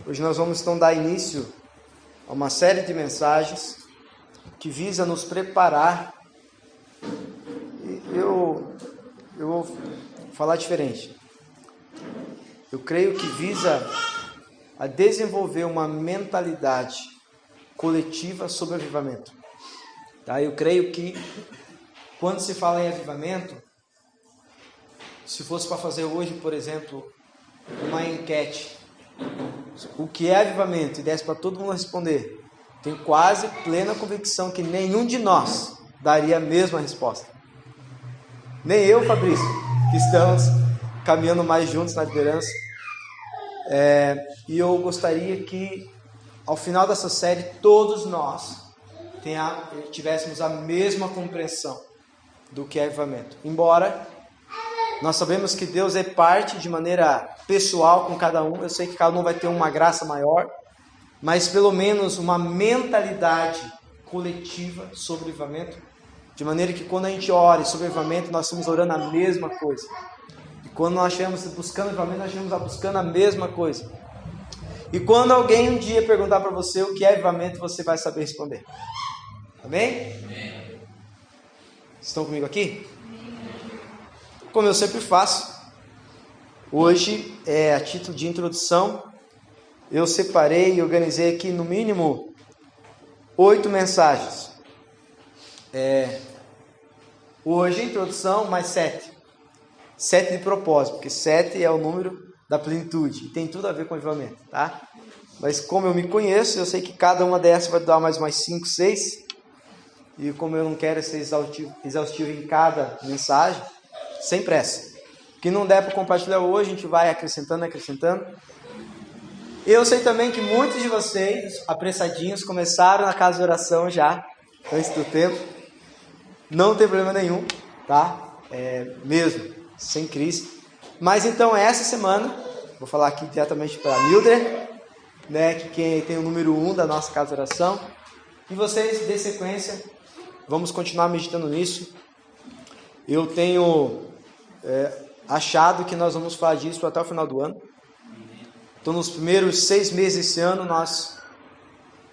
Hoje nós vamos então dar início a uma série de mensagens que visa nos preparar. Eu vou falar diferente. Eu creio que visa a desenvolver uma mentalidade coletiva sobre avivamento. Tá? Eu creio que quando se fala em avivamento, se fosse para fazer hoje, por exemplo, uma enquete, o que é avivamento, e desse para todo mundo responder, tenho quase plena convicção que nenhum de nós daria a mesma resposta. Nem eu, Fabrício, que estamos caminhando mais juntos na liderança. E eu gostaria que, ao final dessa série, todos nós tivéssemos a mesma compreensão do que é avivamento. Embora nós sabemos que Deus é parte de maneira pessoal com cada um. Eu sei que cada um vai ter uma graça maior, mas pelo menos uma mentalidade coletiva sobre o avivamento, de maneira que quando a gente ora sobre o avivamento, nós estamos orando a mesma coisa. E quando nós estivermos buscando o avivamento, nós estivermos buscando a mesma coisa. E quando alguém um dia perguntar para você o que é avivamento, você vai saber responder. Amém? Amém. Estão comigo aqui? Como eu sempre faço, hoje, a título de introdução, eu separei e organizei aqui no mínimo 8 mensagens. Hoje, introdução, mais 7. 7 de propósito, porque 7 é o número da plenitude e tem tudo a ver com o avivamento, tá? Mas como eu me conheço, eu sei que cada uma dessas vai dar mais 5, 6. E como eu não quero ser exaustivo em cada mensagem, sem pressa. O que não der para compartilhar hoje, a gente vai acrescentando. Eu sei também que muitos de vocês, apressadinhos, começaram na casa de oração já, antes do tempo. Não tem problema nenhum, tá? Mesmo, sem crise. Mas então, essa semana, vou falar aqui diretamente para a Mildred, né, que tem o número 1 da nossa casa de oração. E vocês, de sequência, vamos continuar meditando nisso. Eu tenho achado que nós vamos falar disso até o final do ano. Então, nos primeiros 6 meses desse ano, nós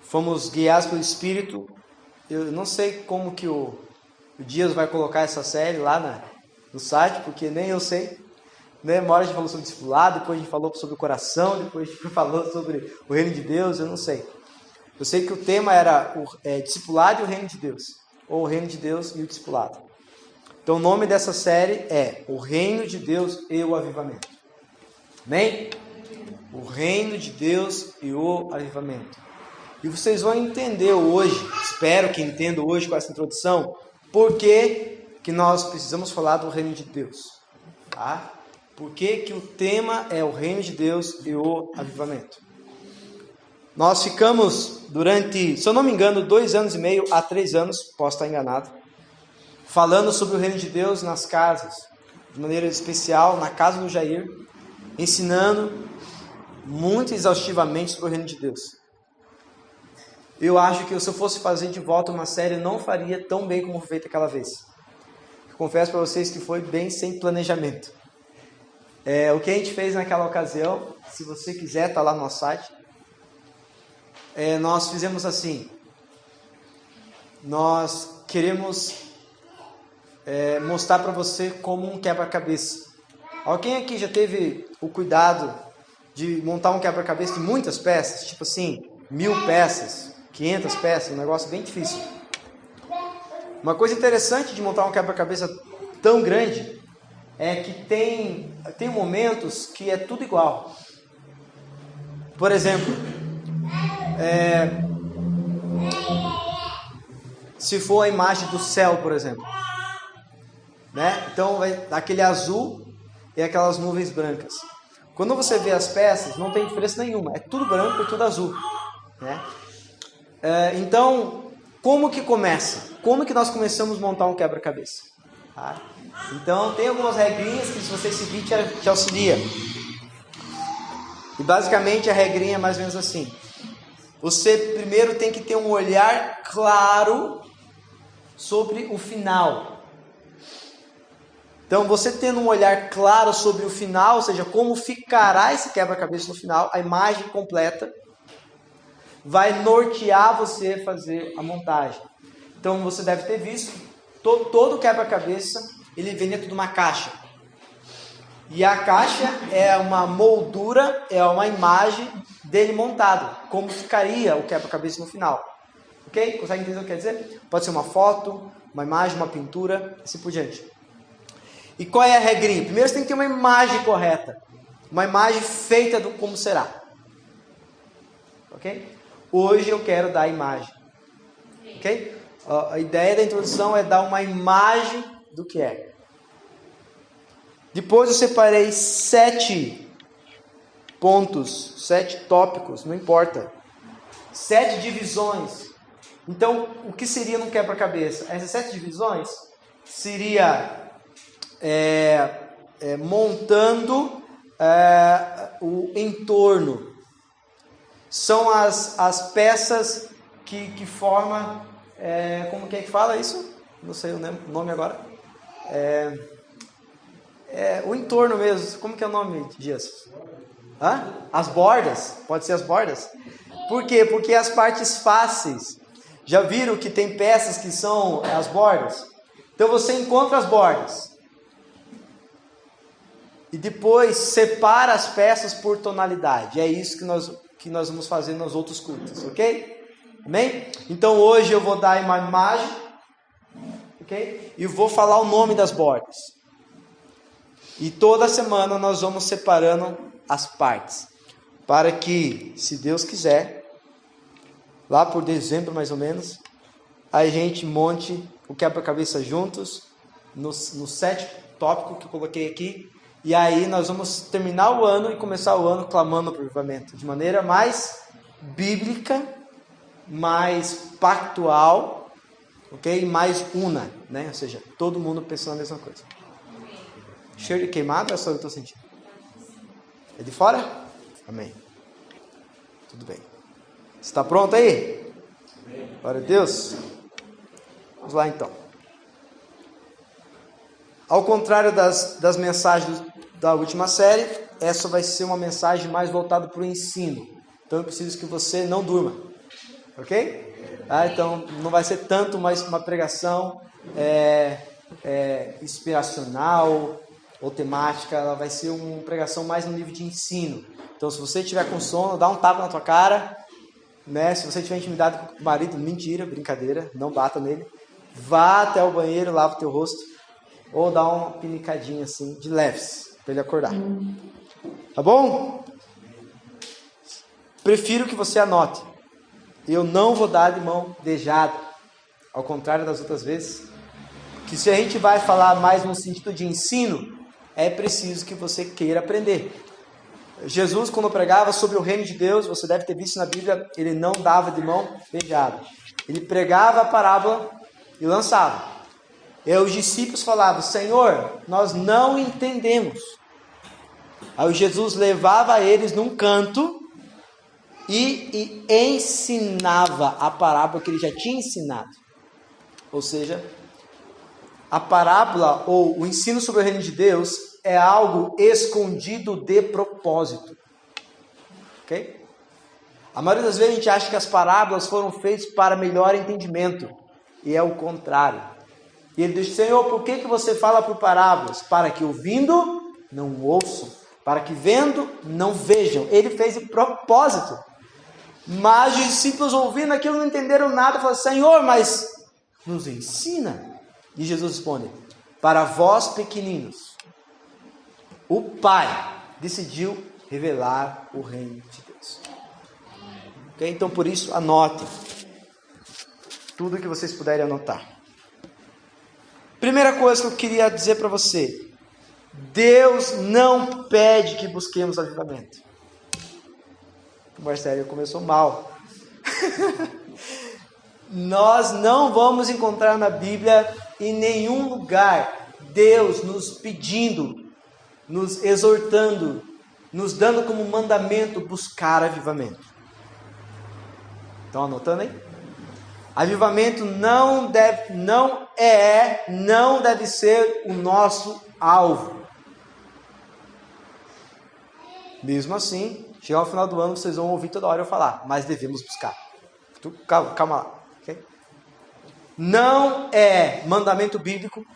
fomos guiados pelo Espírito. Eu não sei como que o Dias vai colocar essa série lá no site, porque nem eu sei. Né? Uma hora a gente falou sobre discipulado, depois a gente falou sobre o coração, depois a gente falou sobre o reino de Deus, eu não sei. Eu sei que o tema era discipulado e o reino de Deus, ou o reino de Deus e o discipulado. Então o nome dessa série é O Reino de Deus e o Avivamento. Amém? O Reino de Deus e o Avivamento. E vocês vão entender hoje, espero que entendam hoje com essa introdução, por que nós precisamos falar do Reino de Deus. Tá? Por que o tema é o Reino de Deus e o Avivamento. Nós ficamos durante, se eu não me engano, 2 anos e meio a 3 anos, posso estar enganado, falando sobre o Reino de Deus nas casas, de maneira especial na casa do Jair, ensinando muito exaustivamente sobre o Reino de Deus. Eu acho que se eu fosse fazer de volta uma série, eu não faria tão bem como foi feito aquela vez. Eu confesso para vocês que foi bem sem planejamento. O que a gente fez naquela ocasião, se você quiser, está lá no nosso site. Nós fizemos assim. Nós queremos mostrar para você como um quebra-cabeça. Alguém aqui já teve o cuidado de montar um quebra-cabeça de muitas peças? Tipo assim, 1000 peças, 500 peças, um negócio bem difícil. Uma coisa interessante de montar um quebra-cabeça tão grande é que tem momentos que é tudo igual. Por exemplo, se for a imagem do céu, por exemplo, né? Então vai aquele azul e aquelas nuvens brancas. Quando você vê as peças, não tem diferença nenhuma, é tudo branco e tudo azul, né? Então, como que começa? Como que nós começamos a montar um quebra-cabeça? Tá? Então, tem algumas regrinhas que, se você seguir, te auxilia. E basicamente a regrinha é mais ou menos assim: você primeiro tem que ter um olhar claro sobre o final. Então, você tendo um olhar claro sobre o final, ou seja, como ficará esse quebra-cabeça no final, a imagem completa, vai nortear você a fazer a montagem. Então, você deve ter visto, todo quebra-cabeça, ele vem dentro de uma caixa. E a caixa é uma moldura, é uma imagem dele montado, como ficaria o quebra-cabeça no final. Ok? Consegue entender o que quer dizer? Pode ser uma foto, uma imagem, uma pintura, assim por diante. E qual é a regrinha? Primeiro você tem que ter uma imagem correta. Uma imagem feita do como será. Ok? Hoje eu quero dar a imagem. Ok? A ideia da introdução é dar uma imagem do que é. Depois eu separei 7 pontos, 7 tópicos, não importa. 7 divisões. Então, o que seria no quebra-cabeça? Essas 7 divisões seria montando o entorno. São as peças que formam, como que é que fala isso? Não sei o nome agora. O entorno mesmo. Como que é o nome, Dias? As bordas. Pode ser as bordas. Por quê? Porque as partes fáceis. Já viram que tem peças que são as bordas? Então você encontra as bordas. E depois separa as peças por tonalidade. É isso que nós vamos fazer nos outros cultos, ok? Amém? Então hoje eu vou dar uma imagem, ok? E vou falar o nome das bordas. E toda semana nós vamos separando as partes. Para que, se Deus quiser, lá por dezembro mais ou menos, a gente monte o quebra-cabeça juntos, nos 7 tópicos que eu coloquei aqui. E aí nós vamos terminar o ano e começar o ano clamando por avivamento. De maneira mais bíblica, mais pactual, ok? E mais una, né? Ou seja, todo mundo pensando a mesma coisa. Cheiro de queimado ou é só eu que estou sentindo? É de fora? Amém. Tudo bem. Está pronto aí? Glória a Deus. Vamos lá então. Ao contrário das mensagens da última série, essa vai ser uma mensagem mais voltada para o ensino. Então eu preciso que você não durma. Ok? Então não vai ser tanto mais uma pregação inspiracional ou temática. Ela vai ser uma pregação mais no nível de ensino. Então se você estiver com sono, dá um tapa na tua cara. Né? Se você tiver intimidade com o marido, mentira, brincadeira, não bata nele. Vá até o banheiro, lava o teu rosto. Ou dá uma pinicadinha assim, de leves, para ele acordar. Tá bom? Prefiro que você anote. Eu não vou dar de mão beijada. Ao contrário das outras vezes. Que se a gente vai falar mais no sentido de ensino, é preciso que você queira aprender. Jesus, quando pregava sobre o reino de Deus, você deve ter visto na Bíblia, ele não dava de mão beijada. Ele pregava a parábola e lançava. E os discípulos falavam: Senhor, nós não entendemos. Aí Jesus levava eles num canto e ensinava a parábola que ele já tinha ensinado. Ou seja, a parábola ou o ensino sobre o reino de Deus é algo escondido de propósito. Ok? A maioria das vezes a gente acha que as parábolas foram feitas para melhor entendimento. E é o contrário. E ele diz: Senhor, por que você fala por parábolas? Para que ouvindo não ouçam, para que vendo não vejam. Ele fez de propósito. Mas os discípulos ouvindo aquilo não entenderam nada. Falaram: Senhor, mas nos ensina. E Jesus responde: para vós pequeninos, o Pai decidiu revelar o reino de Deus. Okay? Então por isso anotem tudo que vocês puderem anotar. Primeira coisa que eu queria dizer para você: Deus não pede que busquemos avivamento. O Marcelo começou mal. Nós não vamos encontrar na Bíblia em nenhum lugar Deus nos pedindo, nos exortando, nos dando como mandamento buscar avivamento. Estão anotando aí? Avivamento não deve ser o nosso alvo. Mesmo assim, chegar ao final do ano, vocês vão ouvir toda hora eu falar, mas devemos buscar. Calma lá. Okay? Não é mandamento bíblico,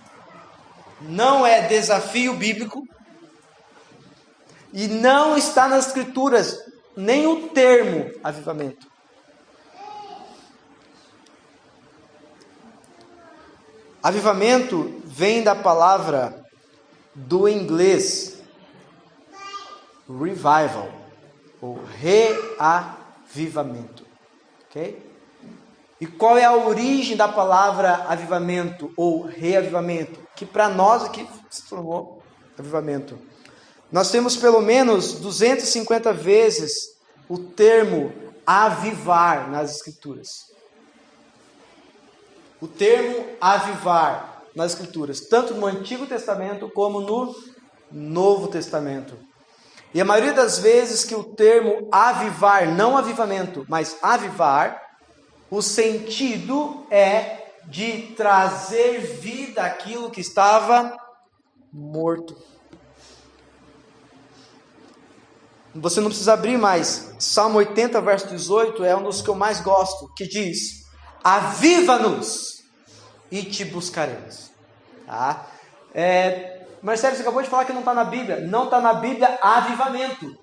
não é desafio bíblico, e não está nas escrituras nem o termo avivamento. Avivamento vem da palavra do inglês revival, ou reavivamento. Ok? E qual é a origem da palavra avivamento ou reavivamento? Que para nós aqui se tornou avivamento. Nós temos pelo menos 250 vezes o termo avivar nas escrituras. O termo avivar nas escrituras, tanto no Antigo Testamento como no Novo Testamento. E a maioria das vezes que o termo avivar, não avivamento, mas avivar, o sentido é de trazer vida àquilo que estava morto. Você não precisa abrir mais. Salmo 80, verso 18 é um dos que eu mais gosto, que diz: aviva-nos e te buscaremos. Tá? Marcelo, você acabou de falar que não está na Bíblia. Não está na Bíblia avivamento.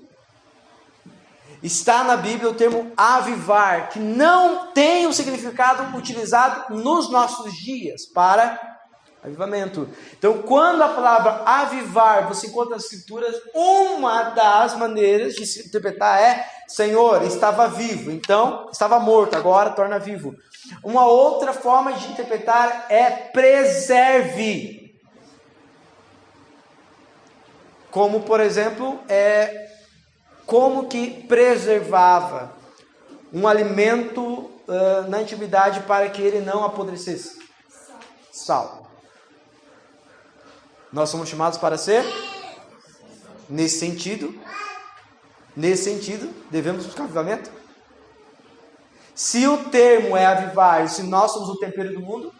Está na Bíblia o termo avivar, que não tem o significado utilizado nos nossos dias para avivamento. Então, quando a palavra avivar você encontra nas escrituras, uma das maneiras de se interpretar é: Senhor, estava vivo, então estava morto, agora torna vivo. Uma outra forma de interpretar é preserve. Como, por exemplo, como que preservava um alimento na antiguidade para que ele não apodrecesse? Sal. Nós somos chamados para ser, nesse sentido, devemos buscar avivamento. Se o termo é avivar, e se nós somos o tempero do mundo,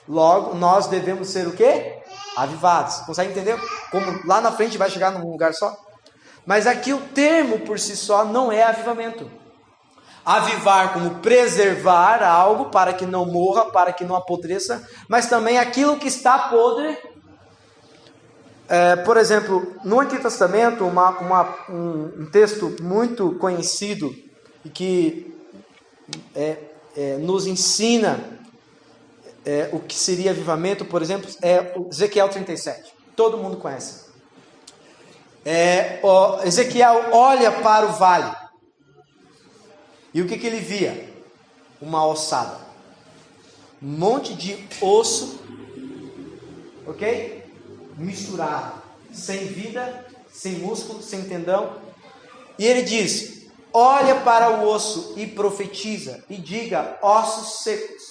logo nós devemos ser o quê? Avivados. Consegue entender? Como lá na frente vai chegar num lugar só? Mas aqui o termo por si só não é avivamento. Avivar como preservar algo para que não morra, para que não apodreça, mas também aquilo que está podre. Por exemplo, no Antigo Testamento, um texto muito conhecido e que nos ensina o que seria avivamento, por exemplo, é o Ezequiel 37. Todo mundo conhece. Ezequiel olha para o vale. E o que ele via? Uma ossada. Um monte de osso, ok? Misturado. Sem vida, sem músculo, sem tendão. E ele diz: olha para o osso e profetiza. E diga: ossos secos,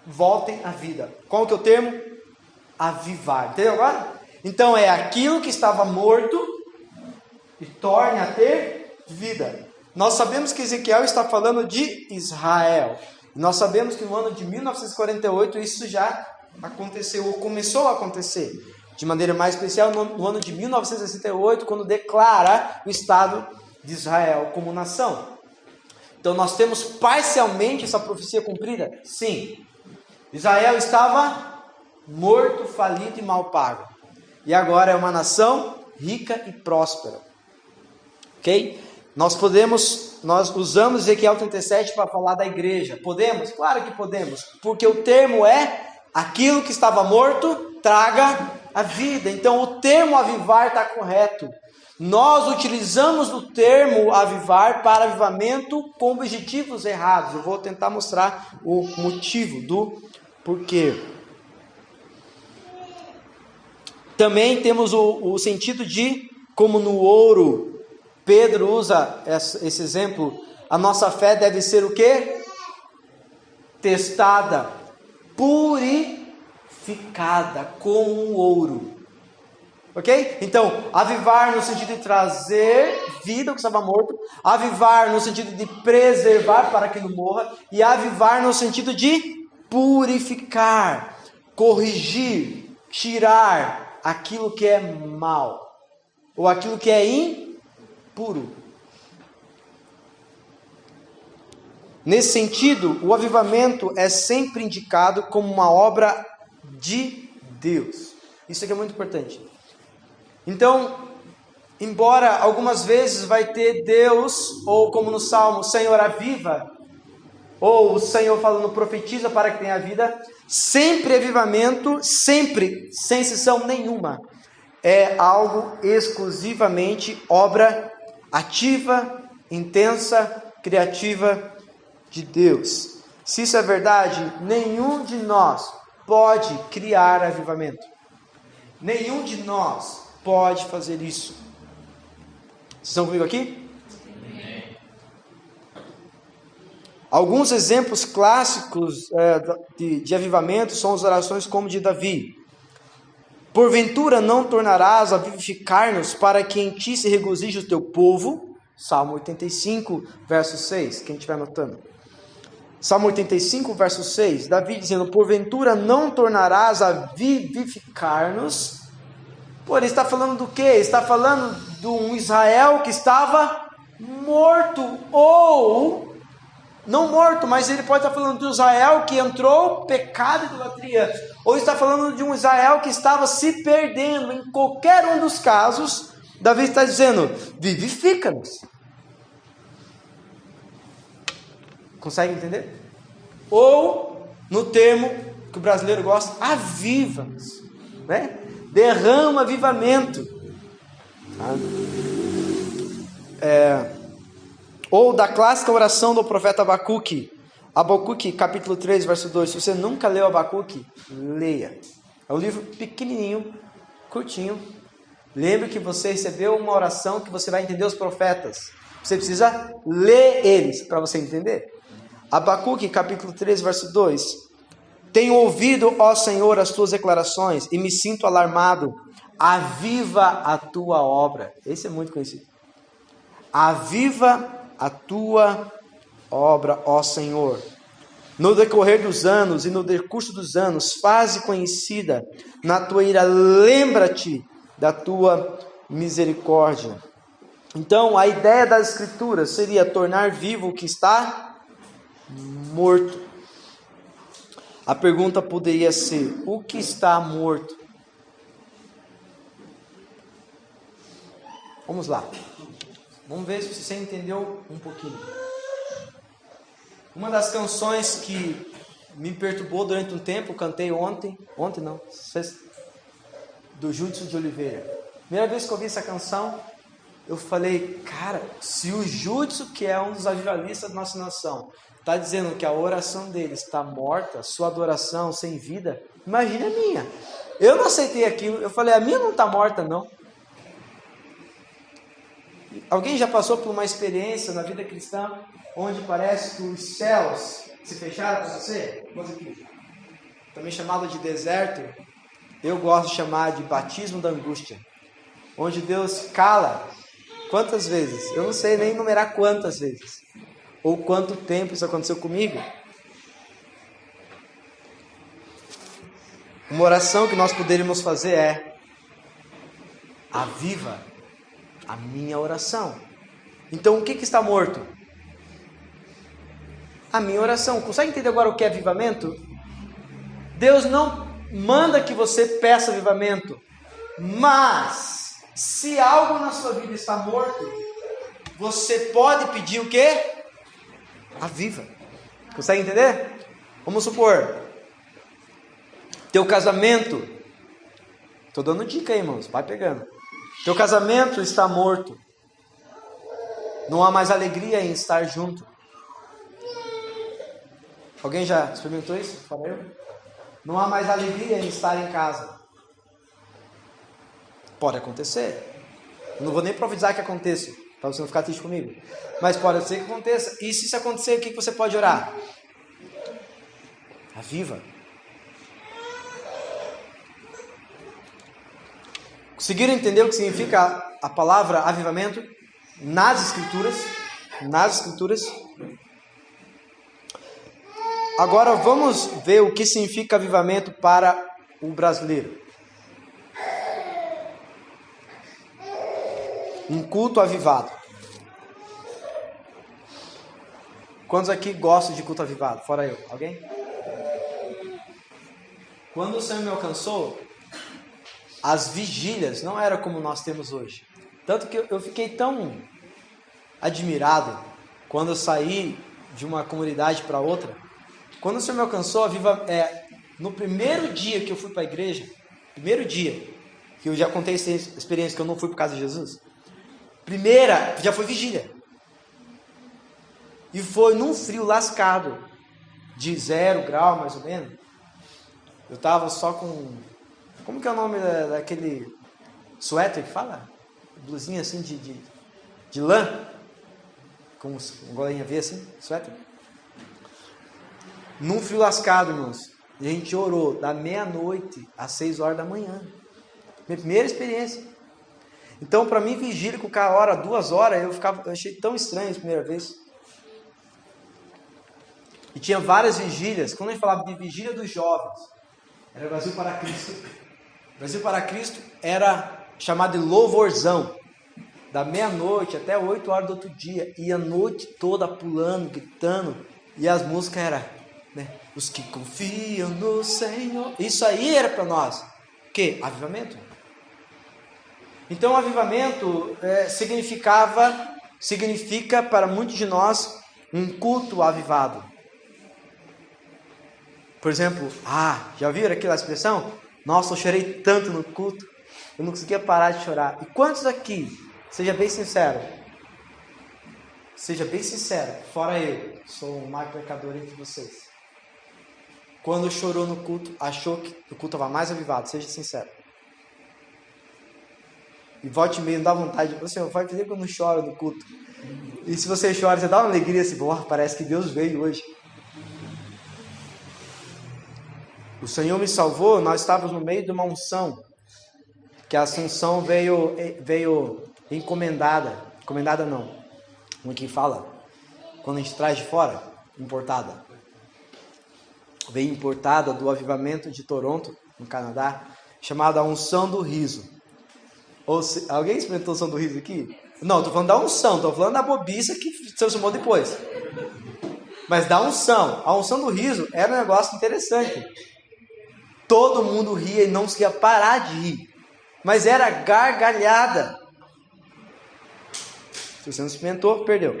voltem à vida. Qual que é o termo? Avivar. Entendeu agora? Então é aquilo que estava morto e torne a ter vida. Nós sabemos que Ezequiel está falando de Israel. Nós sabemos que no ano de 1948 isso já aconteceu, ou começou a acontecer. De maneira mais especial no ano de 1968, quando declara o Estado de Israel como nação. Então nós temos parcialmente essa profecia cumprida? Sim. Israel estava morto, falido e mal pago. E agora é uma nação rica e próspera. Ok? Nós usamos Ezequiel 37 para falar da igreja. Podemos? Claro que podemos. Porque o termo é: aquilo que estava morto, traga a vida. Então o termo avivar está correto. Nós utilizamos o termo avivar para avivamento com objetivos errados. Eu vou tentar mostrar o motivo do porquê. Também temos o sentido de, como no ouro, Pedro usa esse exemplo, a nossa fé deve ser o quê? Testada, purificada como um ouro. Ok? Então, avivar no sentido de trazer vida ao que estava morto, avivar no sentido de preservar para que não morra, e avivar no sentido de purificar, corrigir, tirar, aquilo que é mal, ou aquilo que é impuro. Nesse sentido, o avivamento é sempre indicado como uma obra de Deus. Isso aqui é muito importante. Então, embora algumas vezes vai ter Deus, ou como no Salmo, Senhor aviva, ou o Senhor falando profetiza para que tenha vida, sempre avivamento, sempre, sem exceção nenhuma, é algo exclusivamente obra ativa, intensa, criativa de Deus. Se isso é verdade, nenhum de nós pode criar avivamento. Nenhum de nós pode fazer isso. Vocês estão comigo aqui? Alguns exemplos clássicos de avivamento são as orações como de Davi. Porventura não tornarás a vivificar-nos para que em ti se regozije o teu povo? Salmo 85, verso 6, quem estiver anotando. Salmo 85, verso 6, Davi dizendo, porventura não tornarás a vivificar-nos? Pô, ele está falando do quê? Ele está falando de um Israel que estava morto, ou... não morto, mas ele pode estar falando de um Israel que entrou pecado e idolatria, ou está falando de um Israel que estava se perdendo. Em qualquer um dos casos, Davi está dizendo, vivifica-nos. Consegue entender? Ou, no termo que o brasileiro gosta, aviva-nos, né? Derrama avivamento. Ou da clássica oração do profeta Abacuque. Abacuque, capítulo 3, verso 2. Se você nunca leu Abacuque, leia. É um livro pequenininho, curtinho. Lembre que você recebeu uma oração que você vai entender os profetas. Você precisa ler eles para você entender. Abacuque, capítulo 3, verso 2. Tenho ouvido, ó Senhor, as tuas declarações e me sinto alarmado. Aviva a tua obra. Esse é muito conhecido. Aviva a tua obra, ó Senhor. No decorrer dos anos e no decurso dos anos, faze conhecida na tua ira, lembra-te da tua misericórdia. Então, a ideia das Escrituras seria tornar vivo o que está morto. A pergunta poderia ser, o que está morto? Vamos lá. Vamos ver se você entendeu um pouquinho. Uma das canções que me perturbou durante um tempo, cantei ontem não, do Júdice de Oliveira. Primeira vez que eu ouvi essa canção, eu falei, cara, se o Júdice, que é um dos avivalistas da nossa nação, está dizendo que a oração dele está morta, sua adoração sem vida, imagina a minha. Eu não aceitei aquilo, eu falei, a minha não está morta não. Alguém já passou por uma experiência na vida cristã onde parece que os céus se fecharam para você? Também chamado de deserto, eu gosto de chamar de batismo da angústia, onde Deus cala. Quantas vezes? Eu não sei nem enumerar quantas vezes, ou quanto tempo isso aconteceu comigo. Uma oração que nós poderíamos fazer é: aviva a minha oração. Então o que está morto? A minha oração. Consegue entender agora o que é avivamento? Deus não manda que você peça avivamento, mas se algo na sua vida está morto, você pode pedir o quê? Aviva. Consegue entender? Vamos supor, teu casamento, estou dando dica aí, irmãos, vai pegando. Teu casamento está morto, não há mais alegria em estar junto. Alguém já experimentou isso? Fala eu. Não há mais alegria em estar em casa. Pode acontecer. Eu não vou nem profetizar que aconteça, para você não ficar triste comigo. Mas pode ser que aconteça. E se isso acontecer, o que você pode orar? Aviva. Conseguiram entender o que significa a palavra avivamento nas Escrituras? Nas Escrituras. Agora vamos ver o que significa avivamento para o brasileiro. um culto avivado. Quantos aqui gostam de culto avivado? Fora eu. Alguém? Quando o Senhor me alcançou, as vigílias não eram como nós temos hoje. Tanto que eu fiquei tão admirado quando eu saí de uma comunidade para outra. Quando o Senhor me alcançou, no primeiro dia que eu fui para a igreja, primeiro dia, que eu já contei essa experiência que eu não fui por causa de Jesus, primeira, já foi vigília. E foi num frio lascado, de 0 grau mais ou menos. Eu tava só com, como que é o nome daquele suéter que fala? Blusinha assim de lã, com uma golinha V assim, suéter. Num frio lascado, irmãos. E a gente orou da meia-noite às 6 horas da manhã. Minha primeira experiência. Então, para mim, vigília com cada hora, 2 horas, eu achei tão estranho a primeira vez. E tinha várias vigílias. Quando a gente falava de vigília dos jovens, era Brasil para Cristo. Brasil para Cristo era chamado de louvorzão. Da meia-noite até 8 horas do outro dia. E a noite toda pulando, gritando. E as músicas eram, né? Os que confiam no Senhor. Isso aí era para nós. O quê? Avivamento. Então, avivamento significa para muitos de nós um culto avivado. Por exemplo, já viram aquela expressão? Nossa, eu chorei tanto no culto, eu não conseguia parar de chorar. E quantos aqui, seja bem sincero, fora eu, sou o maior pecador entre vocês. Quando chorou no culto, achou que o culto estava mais avivado, seja sincero. E volte e meio, não dá vontade, você vai dizer que eu não choro no culto. E se você chora, você dá uma alegria assim, parece que Deus veio hoje. O Senhor me salvou, nós estávamos no meio de uma unção, que a unção veio encomendada. Encomendada não, como que fala? Quando a gente traz de fora, importada. Veio importada do avivamento de Toronto, no Canadá, chamada unção do riso. Alguém experimentou a unção do riso aqui? Não, estou falando da unção, estou falando da bobiça que se transformou depois. Mas da unção, a unção do riso era um negócio interessante. Todo mundo ria e não conseguia parar de rir. Mas era gargalhada. Se você não experimentou, perdeu.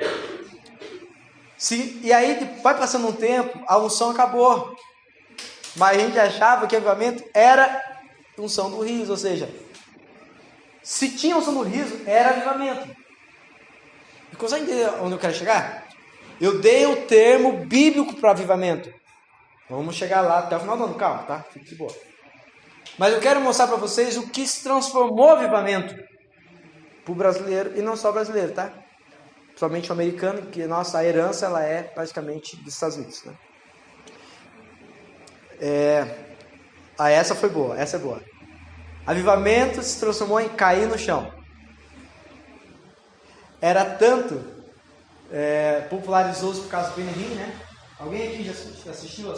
E aí, vai passando um tempo, a unção acabou. Mas a gente achava que o avivamento era unção do riso. Ou seja, se tinha unção do riso, era avivamento. E consegue entender onde eu quero chegar? Eu dei o termo bíblico para avivamento. Vamos chegar lá até o final do ano, calma, tá? Fique de boa. Mas eu quero mostrar para vocês o que se transformou o avivamento para o brasileiro, e não só o brasileiro, tá? Principalmente o americano, que nossa herança ela é praticamente dos Estados Unidos, né? Essa foi boa, essa é boa. Avivamento se transformou em cair no chão. Era tanto, popularizou-se por causa do Benihim, né? Alguém aqui já assistiu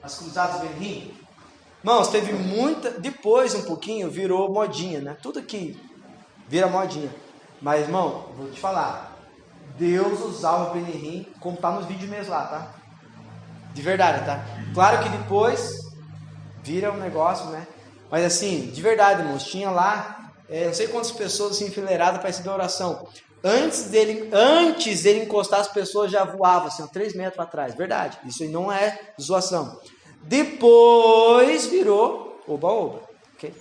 as cruzadas do Benihim? Irmãos, teve muita... Depois, um pouquinho, virou modinha, né? Tudo aqui vira modinha. Mas, irmão, vou te falar. Deus usava o Benihim como tá nos vídeos mesmo lá, tá? De verdade, tá? Claro que depois vira um negócio, né? Mas assim, de verdade, irmãos, tinha lá... não sei quantas pessoas assim, enfileiradas para receber oração. Antes dele encostar, as pessoas já voavam assim, 3 metros atrás. Verdade, isso aí não é zoação. Depois virou oba-oba. Okay?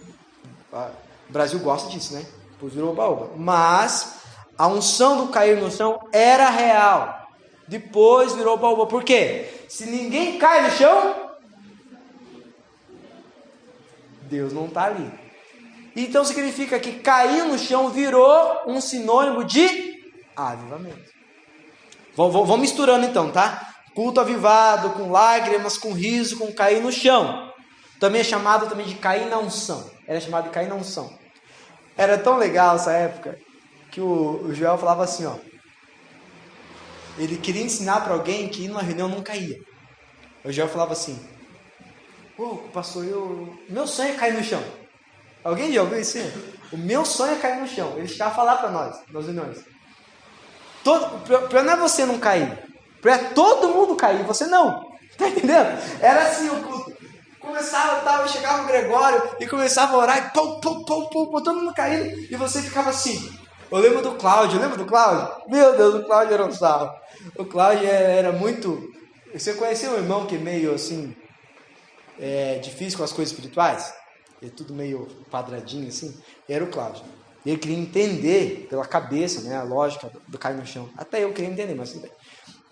O Brasil gosta disso, né? Depois virou oba-oba. Mas a unção do cair no chão era real. Depois virou oba-oba. Por quê? Se ninguém cai no chão, Deus não está ali. Então significa que cair no chão virou um sinônimo de avivamento. Vamos misturando então, tá? Culto avivado, com lágrimas, com riso, com cair no chão. Também é chamado também de cair na unção. Era chamado de cair na unção. Era tão legal essa época que o Joel falava assim, ó. Ele queria ensinar para alguém que ir numa reunião não caía. O Joel falava assim: pastor, meu sonho é cair no chão. Alguém já ouviu isso? O meu sonho é cair no chão. Ele ficava a falar para nós, nas reuniões. Para não é você não cair, para todo mundo cair, você não. Tá entendendo? Era assim o culto. Começava tal, chegava o Gregório e começava a orar e pum, todo mundo caindo e você ficava assim. Eu lembro do Cláudio, lembra do Cláudio? Meu Deus, o Cláudio era um sarro. O Cláudio era muito... Você conheceu um irmão que é meio assim, difícil com as coisas espirituais? É tudo meio quadradinho assim. Era o Cláudio. Ele queria entender pela cabeça, né, a lógica do cair no chão. Até eu queria entender, mas tudo bem.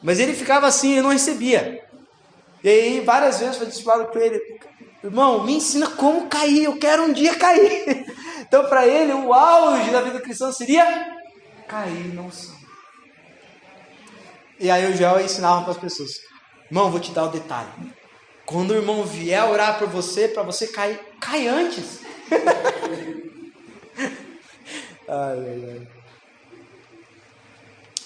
Mas ele ficava assim, ele não recebia. E aí várias vezes foi discipulado com ele: irmão, me ensina como cair, eu quero um dia cair. Então para ele o auge da vida cristã seria cair no chão. E aí o Joel ensinava para as pessoas: irmão, vou te dar o detalhe. Quando o irmão vier orar por você, para você cair, cai antes. Ai.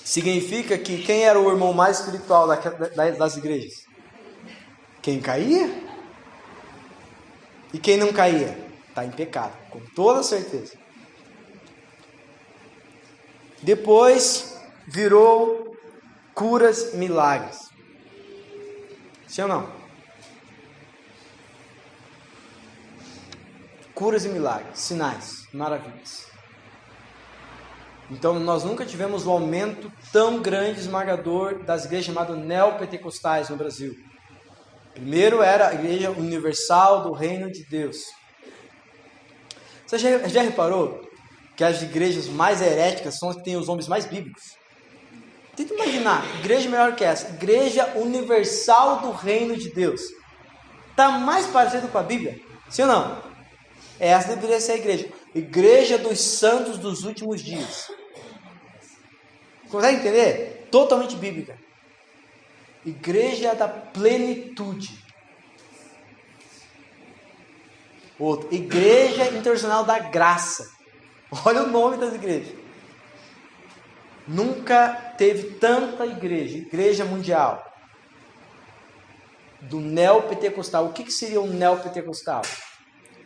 Significa que quem era o irmão mais espiritual das igrejas? Quem caía? E quem não caía? Está em pecado, com toda certeza. Depois virou curas, milagres. Sim ou não? Curas e milagres, sinais, maravilhas. Então nós nunca tivemos um aumento tão grande, esmagador, das igrejas chamadas neopentecostais no Brasil. Primeiro era a Igreja Universal do Reino de Deus. Você já reparou que as igrejas mais heréticas são as que têm os nomes mais bíblicos? Tenta imaginar, igreja melhor que essa, Igreja Universal do Reino de Deus. Está mais parecido com a Bíblia? Sim ou não? Essa deveria ser a igreja. Igreja dos Santos dos Últimos Dias. Consegue entender? Totalmente bíblica. Igreja da Plenitude. Outro, Igreja Internacional da Graça. Olha o nome das igrejas. Nunca teve tanta igreja mundial. Do neopentecostal. O que seria um neopentecostal?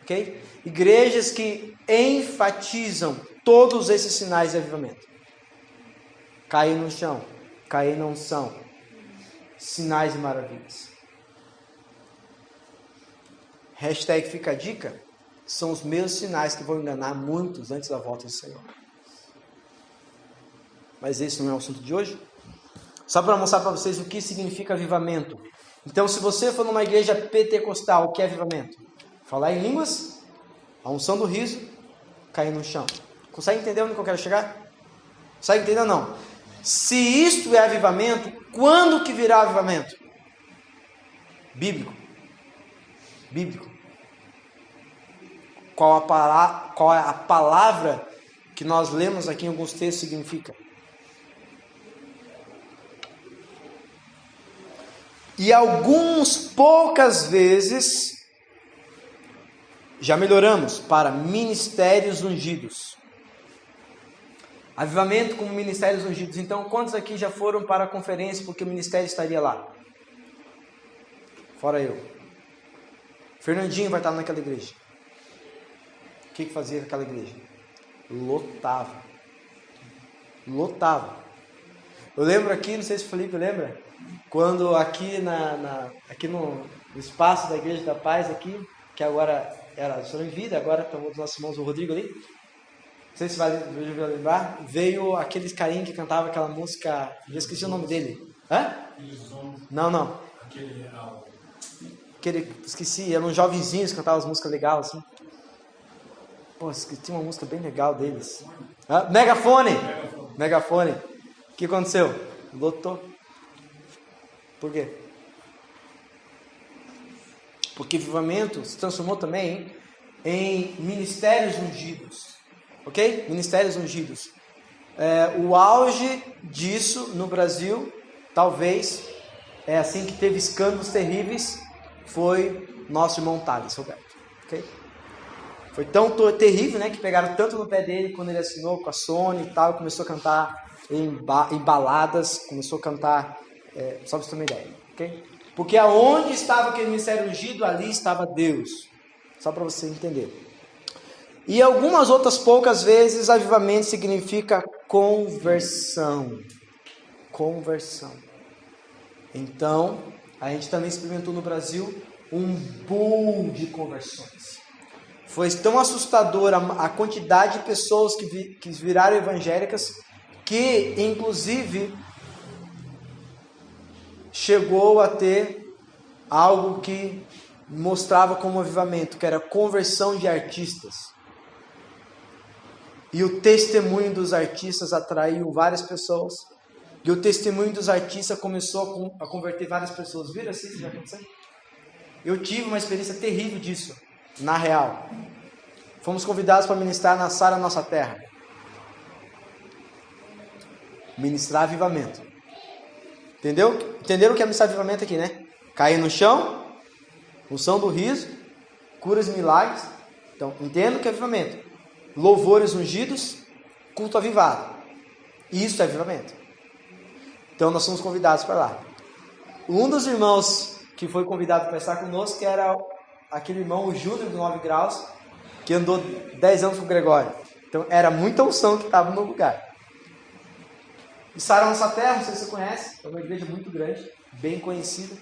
Okay? Igrejas que enfatizam todos esses sinais de avivamento. Cair no chão, cair na unção, sinais e maravilhas. Hashtag fica a dica, são os mesmos sinais que vão enganar muitos antes da volta do Senhor. Mas esse não é o assunto de hoje. Só para mostrar para vocês o que significa avivamento. Então, se você for numa igreja pentecostal, o que é avivamento? Falar em línguas, a unção do riso, cair no chão. Consegue entender onde eu quero chegar? Consegue entender ou não? Se isto é avivamento, quando que virá avivamento? Bíblico. Qual é a palavra que nós lemos aqui em alguns textos significa? E poucas vezes já melhoramos para ministérios ungidos. Avivamento como ministérios ungidos. Então, quantos aqui já foram para a conferência porque o ministério estaria lá? Fora eu. Fernandinho vai estar naquela igreja. O que fazia naquela igreja? Lotava. Eu lembro aqui, não sei se o Felipe lembra, quando aqui, aqui no espaço da Igreja da Paz, aqui, que agora era só em vida, agora estão os nossos irmãos, o Rodrigo ali. Não sei se vai lembrar. Veio aqueles carinha que cantava aquela música. Eu esqueci o nome dele. Hã? Não. Esqueci. Eram jovenzinhos que cantavam as músicas legais assim. Pô, esqueci uma música bem legal deles. Hã? Megafone. O que aconteceu? Lotou. Por quê? Porque avivamento se transformou também em ministérios ungidos. Ok? Ministérios ungidos. O auge disso no Brasil, talvez, assim que teve escândalos terríveis, foi nosso irmão Thales, Roberto. Ok? Foi tão terrível, né, que pegaram tanto no pé dele quando ele assinou com a Sony e tal, começou a cantar em baladas, começou a cantar, só para você ter uma ideia. Ok? Porque aonde estava aquele ministério ungido, ali estava Deus. Só para você entender. E algumas outras poucas vezes, avivamento significa conversão. Conversão. Então, a gente também experimentou no Brasil um boom de conversões. Foi tão assustadora a quantidade de pessoas que viraram evangélicas que, inclusive, chegou a ter algo que mostrava como avivamento, que era conversão de artistas. E o testemunho dos artistas atraiu várias pessoas. E o testemunho dos artistas começou a converter várias pessoas. Viram assim? Isso já aconteceu? Eu tive uma experiência terrível disso, na real. Fomos convidados para ministrar na Sara Nossa Terra. Ministrar avivamento. Entendeu? Entenderam o que é ministrar avivamento aqui, né? Cair no chão, unção do riso, curas e milagres. Então, entenda o que é avivamento. Louvores ungidos, culto avivado. Isso é avivamento. Então, nós somos convidados para lá. Um dos irmãos que foi convidado para estar conosco, que era aquele irmão, o Júnior, do 9 graus, que andou 10 anos com o Gregório. Então, era muita unção que estava no lugar. E Sara Nossa Terra, não sei se você conhece, é uma igreja muito grande, bem conhecida.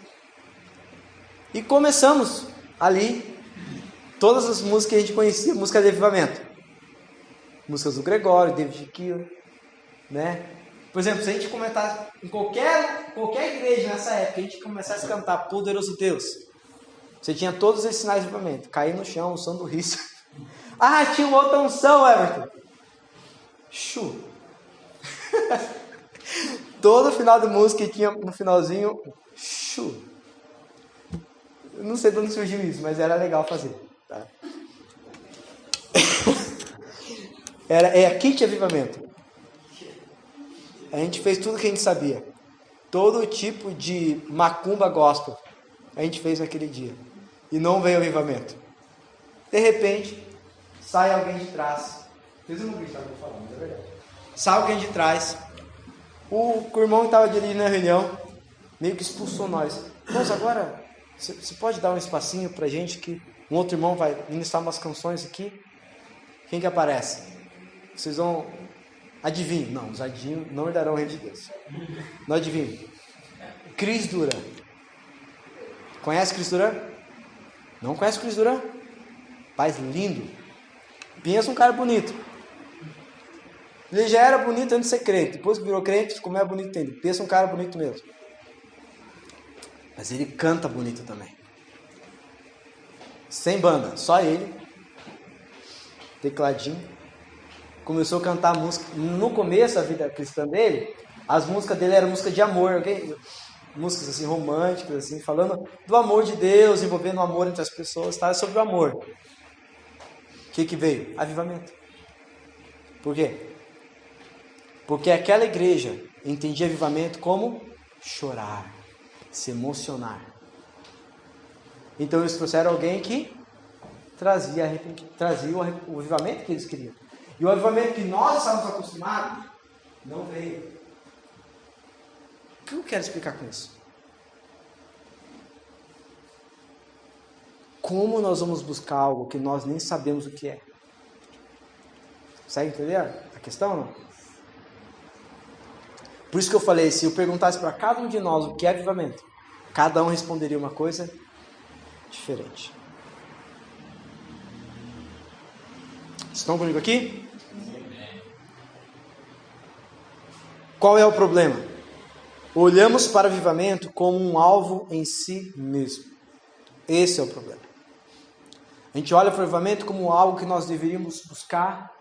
E começamos ali, todas as músicas que a gente conhecia, música de avivamento. Músicas do Gregório, David Keeler, né? Por exemplo, se a gente comentar em qualquer igreja nessa época, a gente começasse a cantar Poderoso Deus, você tinha todos esses sinais de avivamento. Cair no chão, unção do riso. Ah, tinha uma outra unção, Everton. Chu. Todo final de música tinha no finalzinho chu. Eu não sei de onde surgiu isso, mas era legal fazer. Tá? É kit avivamento. A gente fez tudo que a gente sabia. Todo tipo de macumba gospel a gente fez naquele dia. E não veio avivamento. De repente, sai alguém de trás. Vocês não vão acreditar que eu tô falando, é verdade. Sai alguém de trás. O irmão que estava dirigindo na reunião meio que expulsou nós. Irmãos, agora você pode dar um espacinho pra gente que um outro irmão vai ministrar umas canções aqui? Quem que aparece? Vocês vão... Adivinho. Não, os adivinhos não herdarão o reino de Deus. Não adivinho. Cris Duran. Conhece Cris Duran? Não conhece Cris Duran? Paz lindo. Pensa um cara bonito. Ele já era bonito antes de ser crente. Depois que virou crente, ficou mais bonito ainda. Pensa um cara bonito mesmo. Mas ele canta bonito também. Sem banda, só ele. Tecladinho. Começou a cantar música. No começo da vida cristã dele, as músicas dele eram músicas de amor, ok? Músicas assim românticas, assim, falando do amor de Deus, envolvendo o amor entre as pessoas, tá? Sobre o amor. O que veio? Avivamento. Por quê? Porque aquela igreja entendia avivamento como chorar, se emocionar. Então eles trouxeram alguém que trazia o avivamento que eles queriam. E o avivamento que nós estávamos acostumados não veio. O que eu quero explicar com isso? Como nós vamos buscar algo que nós nem sabemos o que é? Consegue entender a questão, não? Por isso que eu falei, se eu perguntasse para cada um de nós o que é avivamento, cada um responderia uma coisa diferente. Estão comigo aqui? Qual é o problema? Olhamos para o avivamento como um alvo em si mesmo. Esse é o problema. A gente olha para o avivamento como algo que nós deveríamos buscar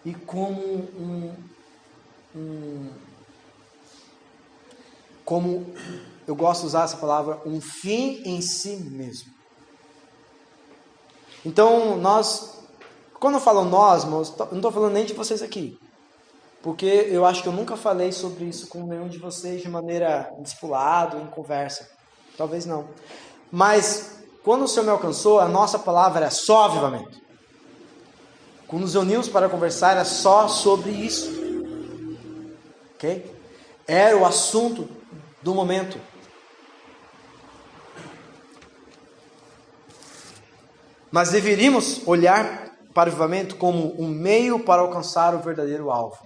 e como como eu gosto de usar essa palavra, um fim em si mesmo. Então, quando eu falo nós, irmãos, eu não estou falando nem de vocês aqui, porque eu acho que eu nunca falei sobre isso com nenhum de vocês de maneira discipulado, em conversa. Talvez não. Mas, quando o Senhor me alcançou, a nossa palavra era só avivamento. Quando nos unimos para conversar, era só sobre isso. Ok? Era o assunto do momento. Mas deveríamos olhar para o avivamento como um meio para alcançar o verdadeiro alvo.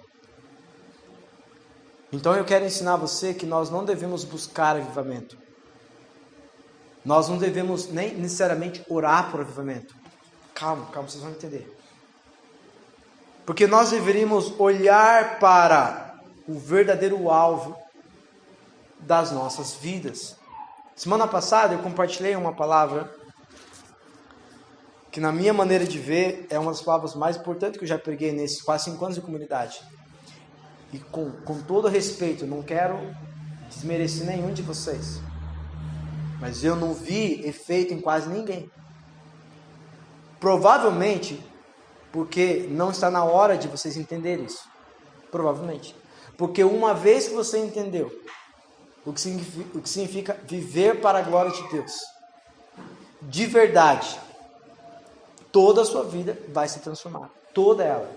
Então eu quero ensinar você que nós não devemos buscar avivamento. Nós não devemos nem necessariamente orar por avivamento. Calma, vocês vão entender. Porque nós deveríamos olhar para o verdadeiro alvo das nossas vidas. Semana passada eu compartilhei uma palavra que, na minha maneira de ver, é uma das palavras mais importantes que eu já preguei nesses quase 5 anos de comunidade. E com todo respeito, não quero desmerecer nenhum de vocês, mas eu não vi efeito em quase ninguém. Provavelmente porque não está na hora de vocês entenderem isso. Provavelmente. Porque uma vez que você entendeu o que significa viver para a glória de Deus, de verdade, toda a sua vida vai se transformar. Toda ela.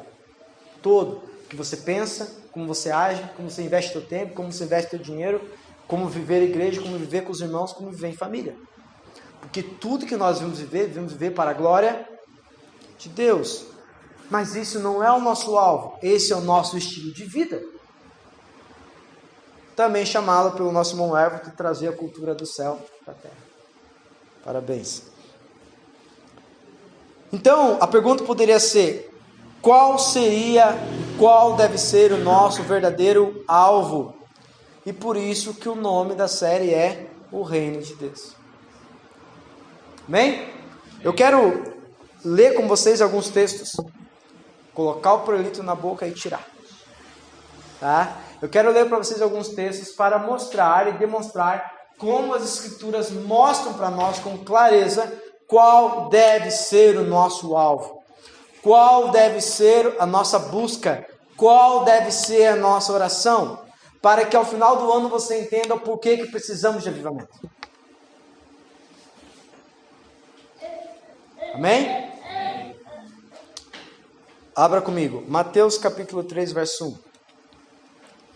Todo. O que você pensa, como você age, como você investe seu tempo, como você investe seu dinheiro, como viver a igreja, como viver com os irmãos, como viver em família. Porque tudo que nós devemos viver para a glória de Deus. Mas isso não é o nosso alvo. Esse é o nosso estilo de vida. Também chamado pelo nosso irmão Ervo, que trazia a cultura do céu para a terra. Parabéns. Então, a pergunta poderia ser: qual deve ser o nosso verdadeiro alvo? E por isso que o nome da série é O Reino de Deus. Amém? Eu quero ler com vocês alguns textos. Colocar o pirulito na boca e tirar. Tá? Eu quero ler para vocês alguns textos para mostrar e demonstrar como as Escrituras mostram para nós com clareza qual deve ser o nosso alvo. Qual deve ser a nossa busca? Qual deve ser a nossa oração? Para que ao final do ano você entenda o porquê que precisamos de avivamento. Amém? Abra comigo. Mateus capítulo 3, verso 1.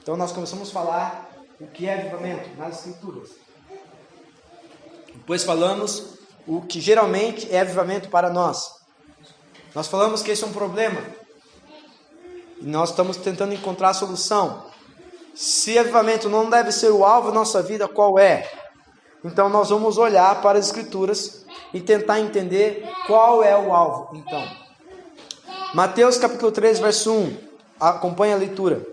Então nós começamos a falar o que é avivamento nas Escrituras. Depois falamos o que geralmente é avivamento para nós. Nós falamos que esse é um problema. E nós estamos tentando encontrar a solução. Se avivamento não deve ser o alvo da nossa vida, qual é? Então nós vamos olhar para as Escrituras e tentar entender qual é o alvo. Então, Mateus capítulo 3, verso 1. Acompanhe a leitura.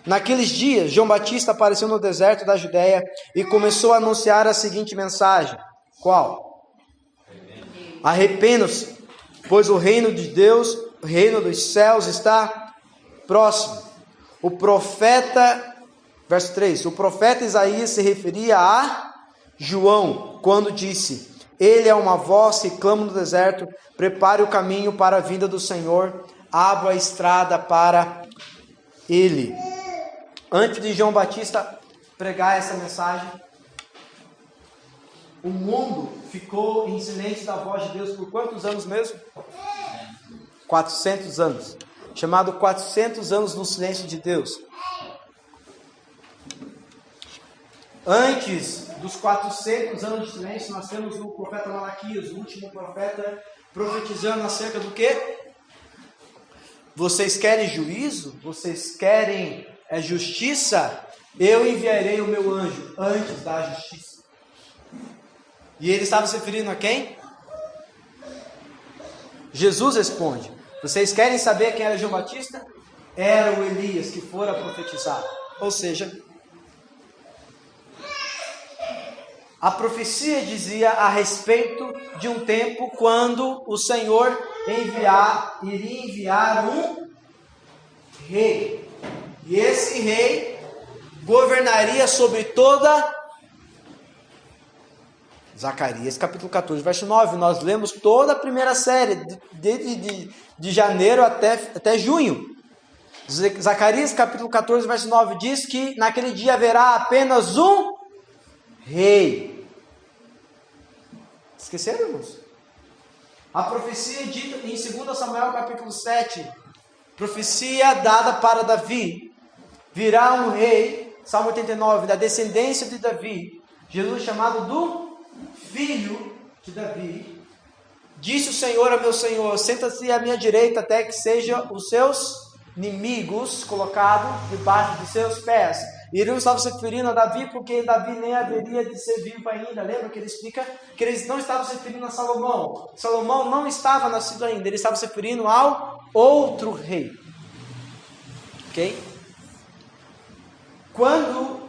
Naqueles dias, João Batista apareceu no deserto da Judéia e começou a anunciar a seguinte mensagem. Qual? Arrependam-se, pois o reino de Deus, o reino dos céus está próximo. O profeta, verso 3, o profeta Isaías se referia a João, quando disse: ele é uma voz que clama no deserto, prepare o caminho para a vinda do Senhor, abra a estrada para ele. Antes de João Batista pregar essa mensagem, o mundo ficou em silêncio da voz de Deus por quantos anos mesmo? 400 anos. Chamado 400 anos no silêncio de Deus. Antes dos 400 anos de silêncio, nós temos o profeta Malaquias, o último profeta, profetizando acerca do quê? Vocês querem juízo? Vocês querem justiça? Eu enviarei o meu anjo antes da justiça. E ele estava se referindo a quem? Jesus responde: vocês querem saber quem era João Batista? Era o Elias que fora profetizar. Ou seja, a profecia dizia a respeito de um tempo quando o Senhor iria enviar um rei. E esse rei governaria sobre toda... Zacarias capítulo 14, verso 9. Nós lemos toda a primeira série, de janeiro até junho. Zacarias capítulo 14, verso 9 diz que naquele dia haverá apenas um rei. Esqueceram, irmãos? A profecia dita em 2 Samuel capítulo 7, profecia dada para Davi: virá um rei, Salmo 89, da descendência de Davi, Jesus chamado do filho de Davi, Disse o Senhor a meu Senhor: senta-se à minha direita até que sejam os seus inimigos colocados debaixo de seus pés. E ele não estava se referindo a Davi, porque Davi nem haveria de ser vivo ainda. Lembra que ele explica que eles não estavam se referindo a Salomão. Salomão não estava nascido ainda, ele estava se referindo ao outro rei. Ok? Quando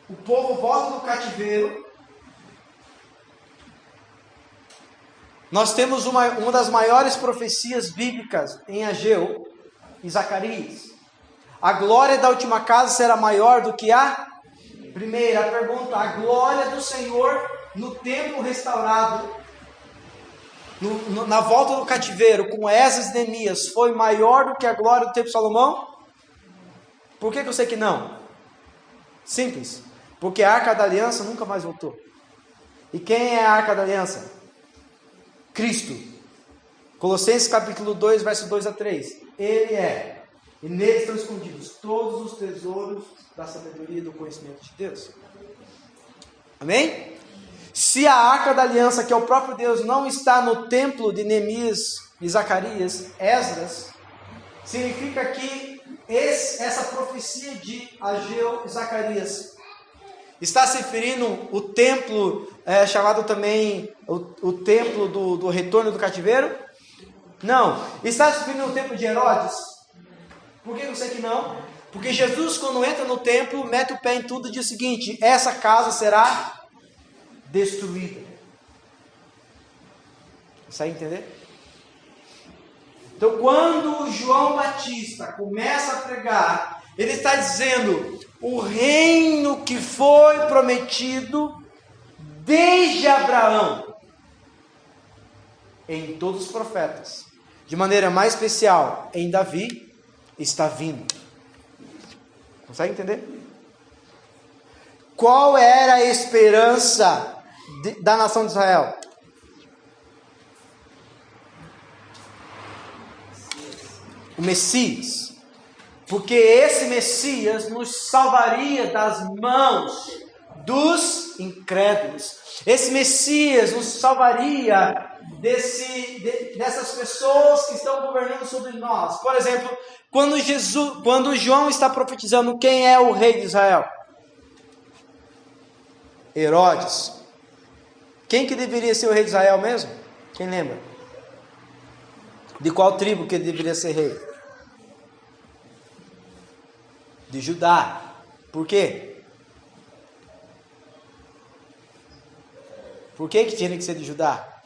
o povo volta do cativeiro, nós temos uma das maiores profecias bíblicas em Ageu e Zacarias. A glória da última casa será maior do que a primeira. A pergunta: a glória do Senhor no templo restaurado, na volta do cativeiro, com Esdras e Neemias, foi maior do que a glória do templo de Salomão? Por que eu sei que não? Simples. Porque a Arca da Aliança nunca mais voltou. E quem é a Arca da Aliança? Cristo. Colossenses capítulo 2, verso 2 a 3. Ele é. E nele estão escondidos todos os tesouros da sabedoria e do conhecimento de Deus. Amém? Se a Arca da Aliança, que é o próprio Deus, não está no templo de Neemias e Zacarias, Esdras, significa que essa profecia de Ageu e Zacarias está se referindo o templo, chamado também o templo do retorno do cativeiro? Não. Está se referindo ao templo de Herodes? Por que eu sei que não? Porque Jesus, quando entra no templo, mete o pé em tudo e diz o seguinte: essa casa será destruída. Consegue entender? Então, quando João Batista começa a pregar, ele está dizendo: o reino que foi prometido desde Abraão, em todos os profetas, de maneira mais especial em Davi, está vindo. Consegue entender? Qual era a esperança da nação de Israel? O Messias. Porque esse Messias nos salvaria das mãos dos incrédulos. Esse Messias nos salvaria dessas pessoas que estão governando sobre nós. Por exemplo, quando João está profetizando, quem é o rei de Israel? Herodes. Quem que deveria ser o rei de Israel mesmo? Quem lembra? De qual tribo que ele deveria ser rei? De Judá. Por quê? Por que tinha que ser de Judá?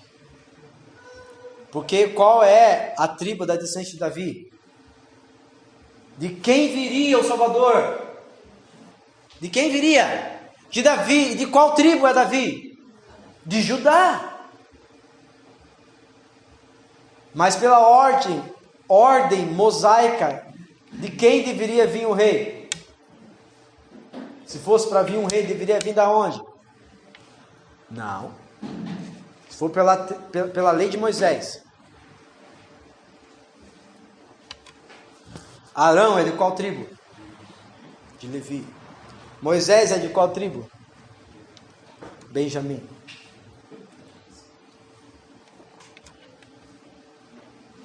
Porque qual é a tribo da descendente de Davi? De quem viria o Salvador? De quem viria? De Davi. De qual tribo é Davi? De Judá. Mas pela ordem mosaica, de quem deveria vir o rei? Se fosse para vir um rei, deveria vir da onde? Não. Se for pela lei de Moisés. Arão é de qual tribo? De Levi. Moisés é de qual tribo? Benjamim.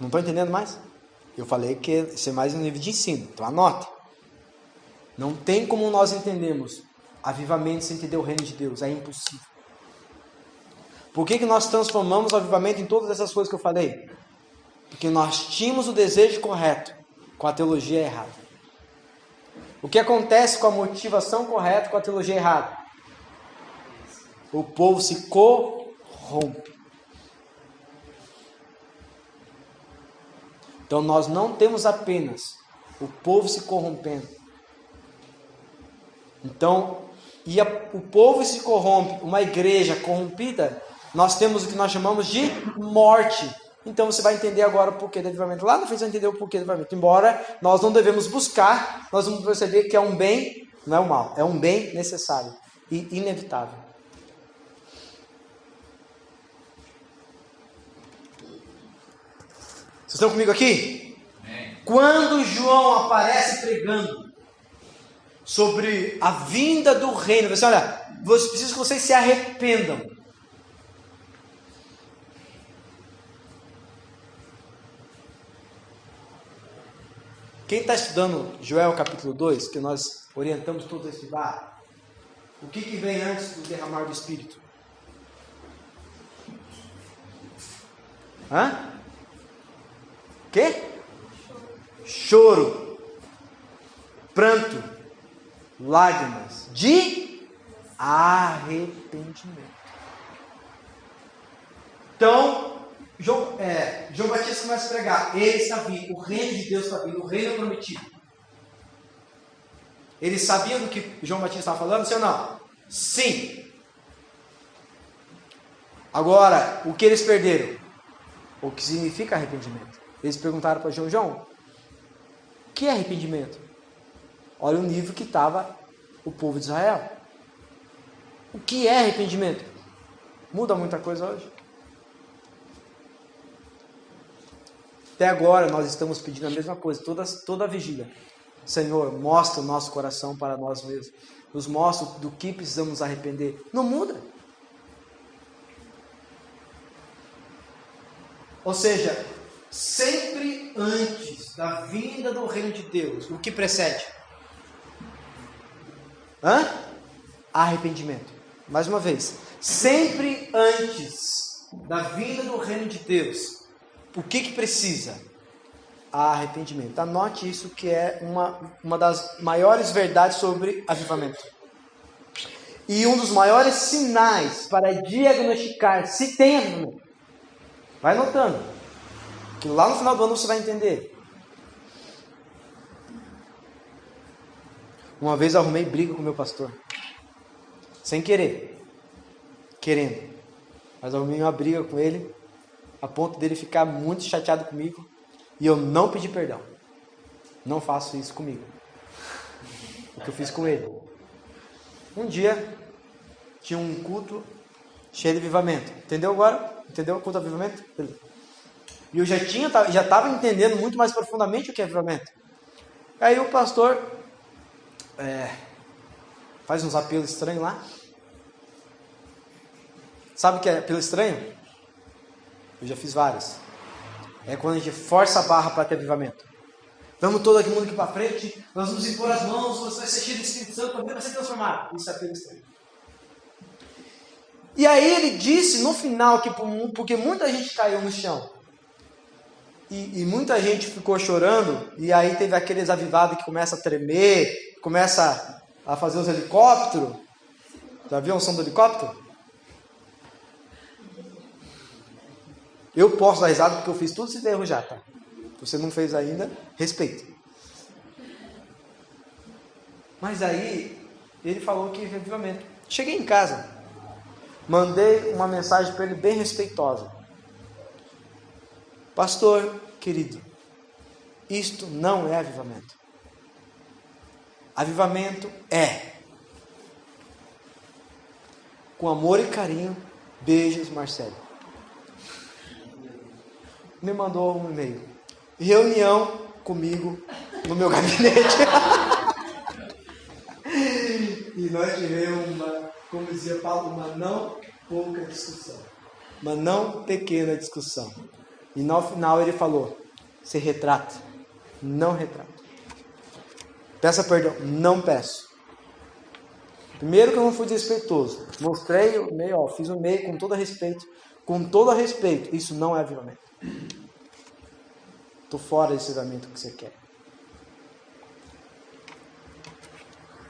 Não estou entendendo mais? Eu falei que isso é mais um nível de ensino, então anote. Não tem como nós entendermos avivamento sem entender o reino de Deus, é impossível. Por que nós transformamos o avivamento em todas essas coisas que eu falei? Porque nós tínhamos o desejo correto, com a teologia errada. O que acontece com a motivação correta, com a teologia errada? O povo se corrompe. Então nós não temos apenas o povo se corrompendo. Então, o povo se corrompe, uma igreja corrompida, nós temos o que nós chamamos de morte. Então você vai entender agora o porquê do avivamento. Lá na frente você vai entender o porquê do avivamento. Embora nós não devemos buscar, nós vamos perceber que é um bem, não é um mal, é um bem necessário e inevitável. Vocês estão comigo aqui? Quando João aparece pregando sobre a vinda do reino, você olha, preciso que vocês se arrependam. Quem está estudando Joel capítulo 2, que nós orientamos todos a estudar, o que vem antes do derramar do Espírito? Hã? Quê? Choro, pranto, lágrimas de arrependimento. Então, João Batista começa a pregar. Ele está vindo, o reino de Deus está vindo, o reino é prometido. Eles sabiam do que João Batista estava falando, sim ou não? Sim. Agora, o que eles perderam? O que significa arrependimento? Eles perguntaram para João, o que é arrependimento? Olha o nível que estava o povo de Israel. O que é arrependimento? Muda muita coisa hoje. Até agora nós estamos pedindo a mesma coisa, toda a vigília. Senhor, mostra o nosso coração para nós mesmos. Nos mostra do que precisamos nos arrepender. Não muda. Ou seja, sempre antes da vinda do reino de Deus, o que precede? Arrependimento. Mais uma vez, sempre antes da vinda do reino de Deus, o que precisa? Arrependimento. Anote isso, que é uma das maiores verdades sobre avivamento. E um dos maiores sinais para diagnosticar se tem avivamento. Vai notando, que lá no final do ano você vai entender. Uma vez eu arrumei briga com o meu pastor. Sem querer. Querendo. Mas eu arrumei uma briga com ele, a ponto dele ficar muito chateado comigo. E eu não pedi perdão. Não faço isso comigo. O que eu fiz com ele. Um dia, tinha um culto cheio de avivamento. Entendeu agora? Entendeu o culto de avivamento? E eu já estava entendendo muito mais profundamente o que é avivamento. Aí o pastor faz uns apelos estranhos lá. Sabe o que é apelo estranho? Eu já fiz vários. É quando a gente força a barra para ter avivamento. Vamos todo mundo aqui para frente, nós vamos impor as mãos, você vai ser cheio do Espírito Santo, vai ser transformado. Isso é apelo estranho. E aí ele disse no final que porque muita gente caiu no chão e muita gente ficou chorando, e aí teve aqueles avivados que começa a tremer, começa a fazer os helicópteros. Já viu o som do helicóptero? Eu posso dar risada porque eu fiz tudo esse erro já, tá? Se você não fez ainda, respeite. Mas aí, ele falou que efetivamente. Cheguei em casa, mandei uma mensagem para ele bem respeitosa. Pastor querido, isto não é avivamento. Avivamento é, com amor e carinho, beijos, Marcelo. Me mandou um e-mail. Reunião comigo no meu gabinete. E nós tivemos como dizia Paulo, uma não pouca discussão. Uma não pequena discussão. E no final ele falou, se retrata, não retrata. Peça perdão, não peço. Primeiro que eu não fui desrespeitoso. Mostrei o e-mail, fiz o e-mail com todo respeito. Com todo respeito, isso não é avivamento. Estou fora desse avivamento que você quer.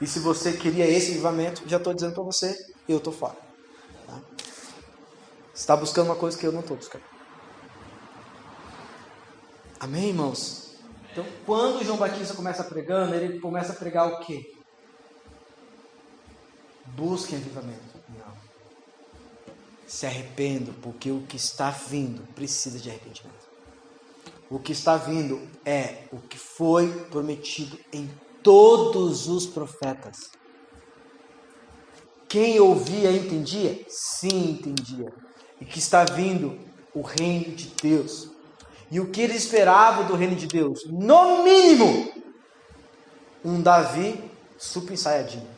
E se você queria esse avivamento, já estou dizendo para você, eu estou fora. Tá? Você está buscando uma coisa que eu não estou buscando. Amém, irmãos? Então, quando João Batista começa pregando, ele começa a pregar o quê? Busquem avivamento. Não. Se arrependam, porque o que está vindo precisa de arrependimento. O que está vindo é o que foi prometido em todos os profetas. Quem ouvia entendia? Sim, entendia. E que está vindo o reino de Deus. E o que eles esperavam do reino de Deus? No mínimo, um Davi super ensaiadinho.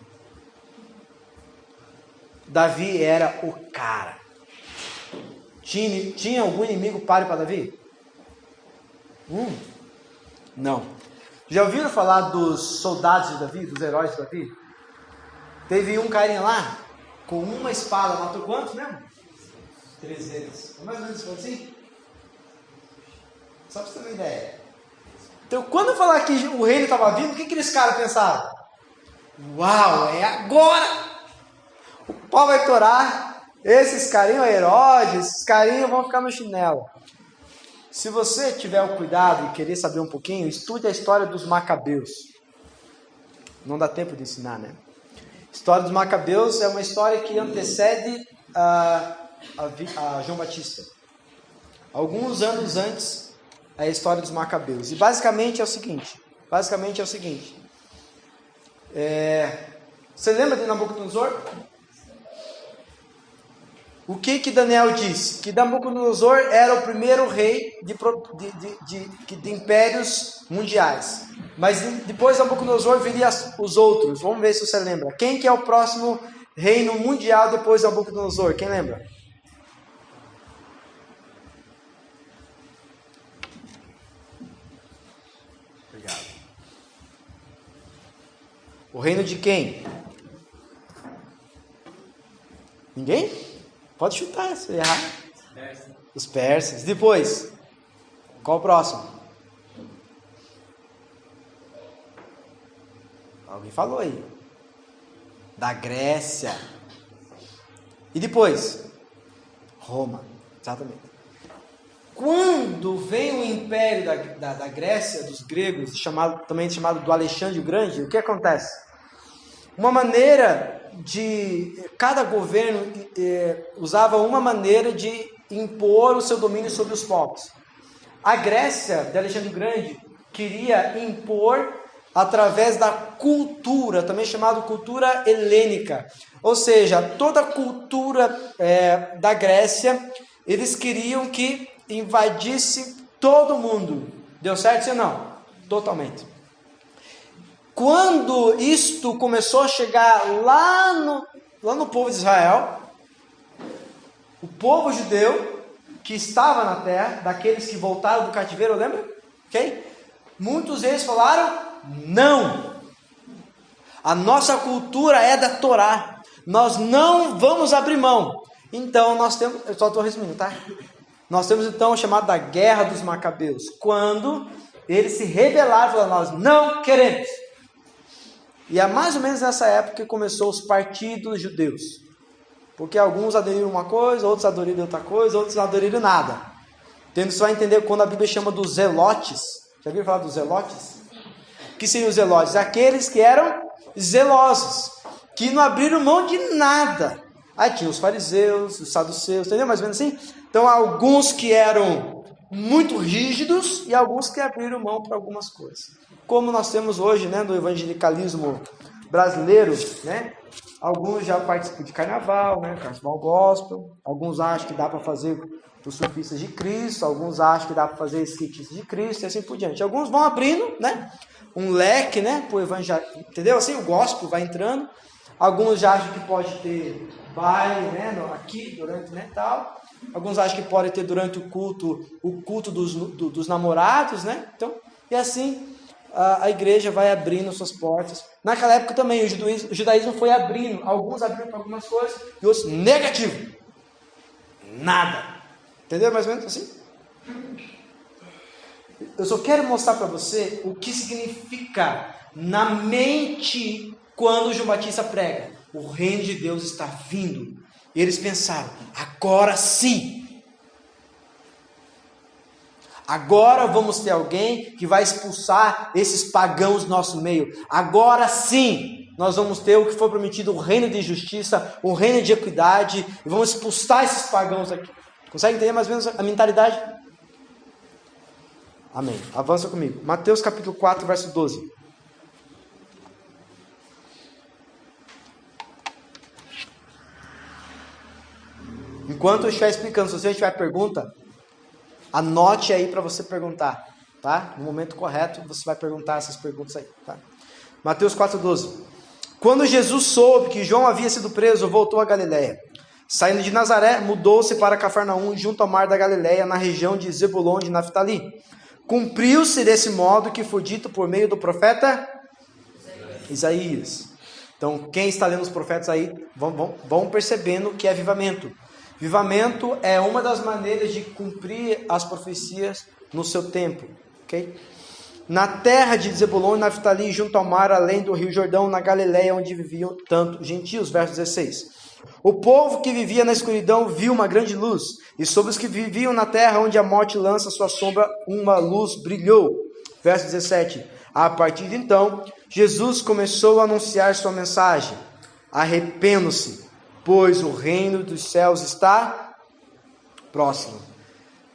Davi era o cara. Tinha algum inimigo páreo para Davi? Não. Já ouviram falar dos soldados de Davi, dos heróis de Davi? Teve um carinha lá, com uma espada, matou quantos mesmo? 300. É mais ou menos assim? Só para você ter uma ideia. Então, quando eu falar que o reino estava vindo, o que aqueles caras pensaram? Uau, é agora! O pau vai torar, esses carinhos Herodes, esses carinhos vão ficar no chinelo. Se você tiver o cuidado e querer saber um pouquinho, estude a história dos Macabeus. Não dá tempo de ensinar, né? A história dos Macabeus é uma história que antecede a João Batista. Alguns anos antes, a história dos Macabeus. E basicamente é o seguinte. Você lembra de Nabucodonosor? O que Daniel diz? Que Nabucodonosor era o primeiro rei de impérios mundiais. Mas depois de Nabucodonosor viria os outros. Vamos ver se você lembra. Quem que é o próximo reino mundial depois de Nabucodonosor? Quem lembra? Obrigado. O reino de quem? Ninguém? Pode chutar, se errar. Os persas. Depois, qual o próximo? Alguém falou aí. Da Grécia. E depois? Roma. Exatamente. Quando vem o império da Grécia, dos gregos, também chamado do Alexandre o Grande, o que acontece? Uma maneira cada governo usava uma maneira de impor o seu domínio sobre os povos. A Grécia de Alexandre o Grande queria impor através da cultura, também chamada cultura helênica. Ou seja, toda a cultura da Grécia, eles queriam que invadisse todo mundo. Deu certo, sim ou não? Totalmente. Quando isto começou a chegar lá no povo de Israel, o povo judeu que estava na terra, daqueles que voltaram do cativeiro, lembra? Okay? Muitos deles falaram, não, a nossa cultura é da Torá, nós não vamos abrir mão. Então nós temos, eu só estou resumindo, tá? Nós temos então o chamado da Guerra dos Macabeus, quando eles se rebelaram e falaram, nós não queremos. E é mais ou menos nessa época que começou os partidos judeus. Porque alguns aderiram uma coisa, outros aderiram outra coisa, outros não aderiram nada. Então você vai entender quando a Bíblia chama dos zelotes. Já ouviram falar dos zelotes? O que seriam os zelotes? Aqueles que eram zelosos, que não abriram mão de nada. Aí tinha os fariseus, os saduceus, entendeu? Mais ou menos assim. Então alguns que eram muito rígidos e alguns que abriram mão para algumas coisas. Como nós temos hoje, né, no evangelicalismo brasileiro, né? Alguns já participam de carnaval, né? Carnaval gospel. Alguns acham que dá para fazer os surfistas de Cristo. Alguns acham que dá para fazer skatistas de Cristo e assim por diante. Alguns vão abrindo, né? Um leque, né? Para o evangelho, entendeu? Assim o gospel vai entrando. Alguns já acham que pode ter baile, né? Aqui durante, né? Tal. Alguns acham que pode ter durante o culto dos namorados, né? Então, e assim a igreja vai abrindo suas portas. Naquela época também o judaísmo foi abrindo. Alguns abriram para algumas coisas e outros negativo. Nada. Entendeu mais ou menos assim? Eu só quero mostrar para você o que significa na mente quando João Batista prega. O reino de Deus está vindo. E eles pensaram, agora sim. Agora vamos ter alguém que vai expulsar esses pagãos do nosso meio. Agora sim, nós vamos ter o que foi prometido, o reino de justiça, o reino de equidade, e vamos expulsar esses pagãos aqui. Consegue entender mais ou menos a mentalidade? Amém. Avança comigo. Mateus capítulo 4, verso 12. Enquanto eu estiver explicando, se você tiver pergunta, anote aí para você perguntar, tá? No momento correto, você vai perguntar essas perguntas aí, tá? Mateus 4,12. Quando Jesus soube que João havia sido preso, voltou a Galiléia. Saindo de Nazaré, mudou-se para Cafarnaum, junto ao mar da Galiléia, na região de Zebulon de Naftali, cumpriu-se desse modo que foi dito por meio do profeta Isaías. Então, quem está lendo os profetas aí, vão percebendo que é avivamento. Avivamento é uma das maneiras de cumprir as profecias no seu tempo. Ok? Na terra de Zebulon e Naftali, junto ao mar, além do rio Jordão, na Galileia, onde viviam tanto gentios. Verso 16. O povo que vivia na escuridão viu uma grande luz, e sobre os que viviam na terra, onde a morte lança sua sombra, uma luz brilhou. Verso 17. A partir de então, Jesus começou a anunciar sua mensagem: arrependam-se, pois o reino dos céus está próximo.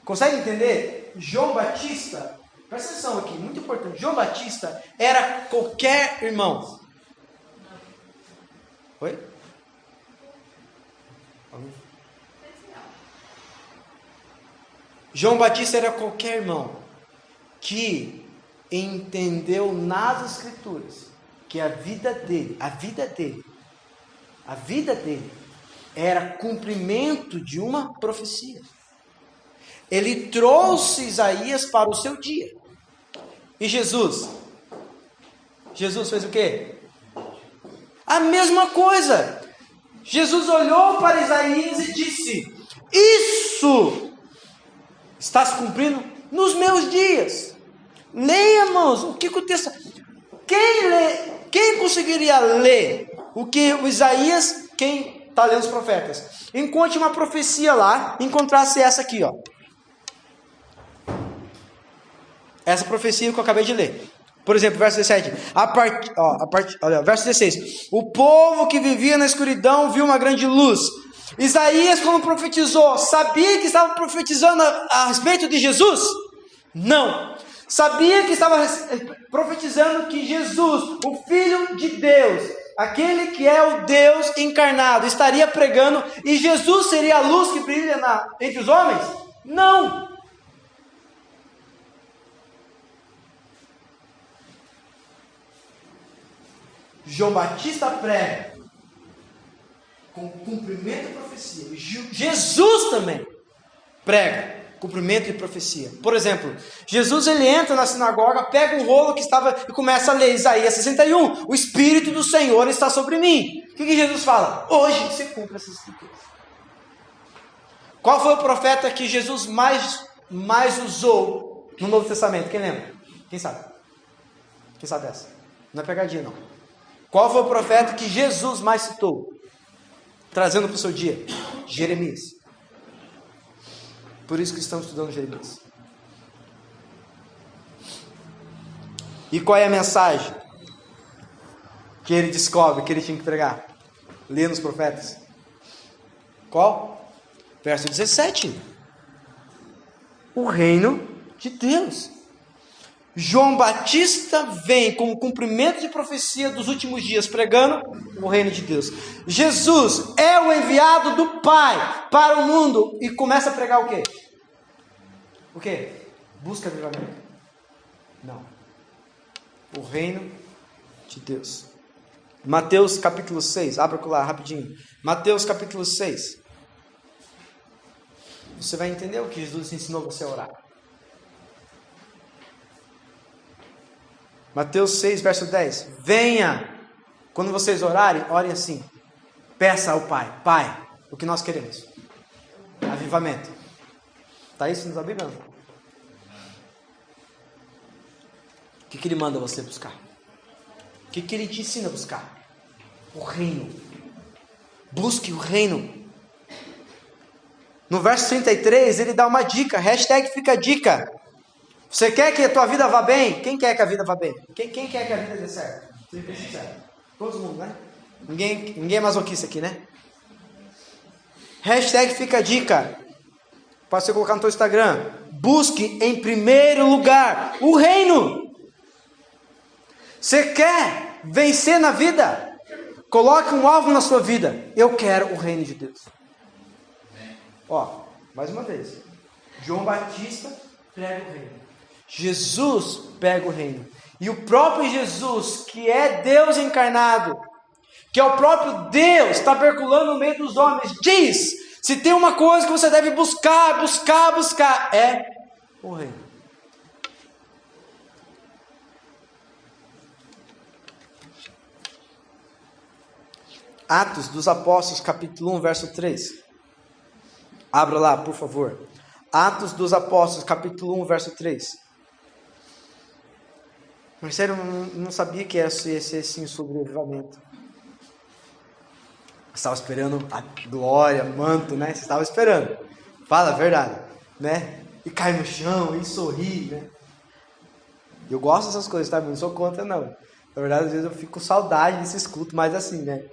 Consegue entender? João Batista, presta atenção aqui, muito importante. João Batista era qualquer irmão. Oi? João Batista era qualquer irmão que entendeu nas Escrituras que a vida dele era cumprimento de uma profecia. Ele trouxe Isaías para o seu dia. E Jesus fez o quê? A mesma coisa. Jesus olhou para Isaías e disse: isso está se cumprindo nos meus dias. Leia, irmãos, o que o texto... Quem conseguiria ler o que o Isaías, quem está lendo os profetas, encontre uma profecia lá, encontrasse essa aqui, ó. Essa profecia que eu acabei de ler. Por exemplo, verso 17. Olha, verso 16. O povo que vivia na escuridão viu uma grande luz. Isaías, quando profetizou, sabia que estava profetizando a respeito de Jesus? Não. Sabia que estava profetizando que Jesus, o Filho de Deus, aquele que é o Deus encarnado, estaria pregando e Jesus seria a luz que brilha entre os homens? Não. João Batista prega com cumprimento de profecia. Jesus também prega cumprimento de profecia. Por exemplo, Jesus ele entra na sinagoga, pega um rolo que estava e começa a ler Isaías 61. O Espírito do Senhor está sobre mim. O que Jesus fala? Hoje se cumpre essas escrituras. Qual foi o profeta que Jesus mais usou no Novo Testamento? Quem lembra? Quem sabe? Quem sabe essa? Não é pegadinha não. Qual foi o profeta que Jesus mais citou? Trazendo para o seu dia? Jeremias. Por isso que estamos estudando Jeremias. E qual é a mensagem que ele descobre, que ele tinha que pregar? Lê nos profetas. Qual? Verso 17. O reino de Deus. João Batista vem como cumprimento de profecia dos últimos dias, pregando o reino de Deus. Jesus é o enviado do Pai para o mundo e começa a pregar o quê? O quê? Busca avivamento? Não. O reino de Deus. Mateus capítulo 6, abra lá rapidinho. Mateus capítulo 6. Você vai entender o que Jesus ensinou você a orar. Mateus 6, verso 10. Venha, quando vocês orarem, orem assim. Peça ao Pai. Pai, o que nós queremos? Avivamento. Está isso na Bíblia? O que ele manda você buscar? O que ele te ensina a buscar? O reino. Busque o reino. No verso 33, ele dá uma dica. Hashtag fica a dica. Você quer que a tua vida vá bem? Quem quer que a vida vá bem? Quem quer que a vida dê certo? Seja sincero. Todo mundo, né? Ninguém é masoquista aqui, né? Hashtag fica a dica. Pode você colocar no teu Instagram. Busque em primeiro lugar o reino. Você quer vencer na vida? Coloque um alvo na sua vida. Eu quero o reino de Deus. Ó, mais uma vez. João Batista prega o reino. Jesus pega o reino. E o próprio Jesus, que é Deus encarnado, que é o próprio Deus taberculando no meio dos homens, diz: se tem uma coisa que você deve buscar, é o reino. Atos dos Apóstolos, capítulo 1, verso 3. Abra lá, por favor. Atos dos Apóstolos, capítulo 1, verso 3. Mas sério, eu não sabia que ia ser assim sobre o avivamento. Você estava esperando a glória, manto, né? Você estava esperando. Fala a verdade, né? E cai no chão, e sorri, né? Eu gosto dessas coisas, tá? Não sou contra, não. Na verdade, às vezes eu fico com saudade desses cultos, mas assim, né?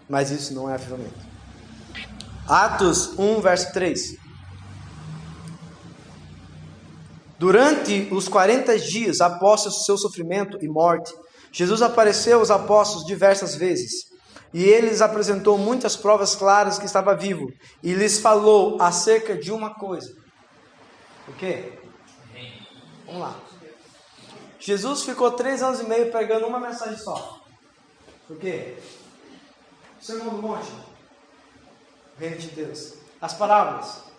Mas isso não é avivamento. Atos 1, verso 3. Durante os 40 dias após o seu sofrimento e morte, Jesus apareceu aos apóstolos diversas vezes. E ele lhes apresentou muitas provas claras que estava vivo. E lhes falou acerca de uma coisa. O quê? Vamos lá. Jesus ficou 3 anos e meio pregando uma mensagem só. Por quê? O Sermão do Monte. O reino de Deus. As parábolas.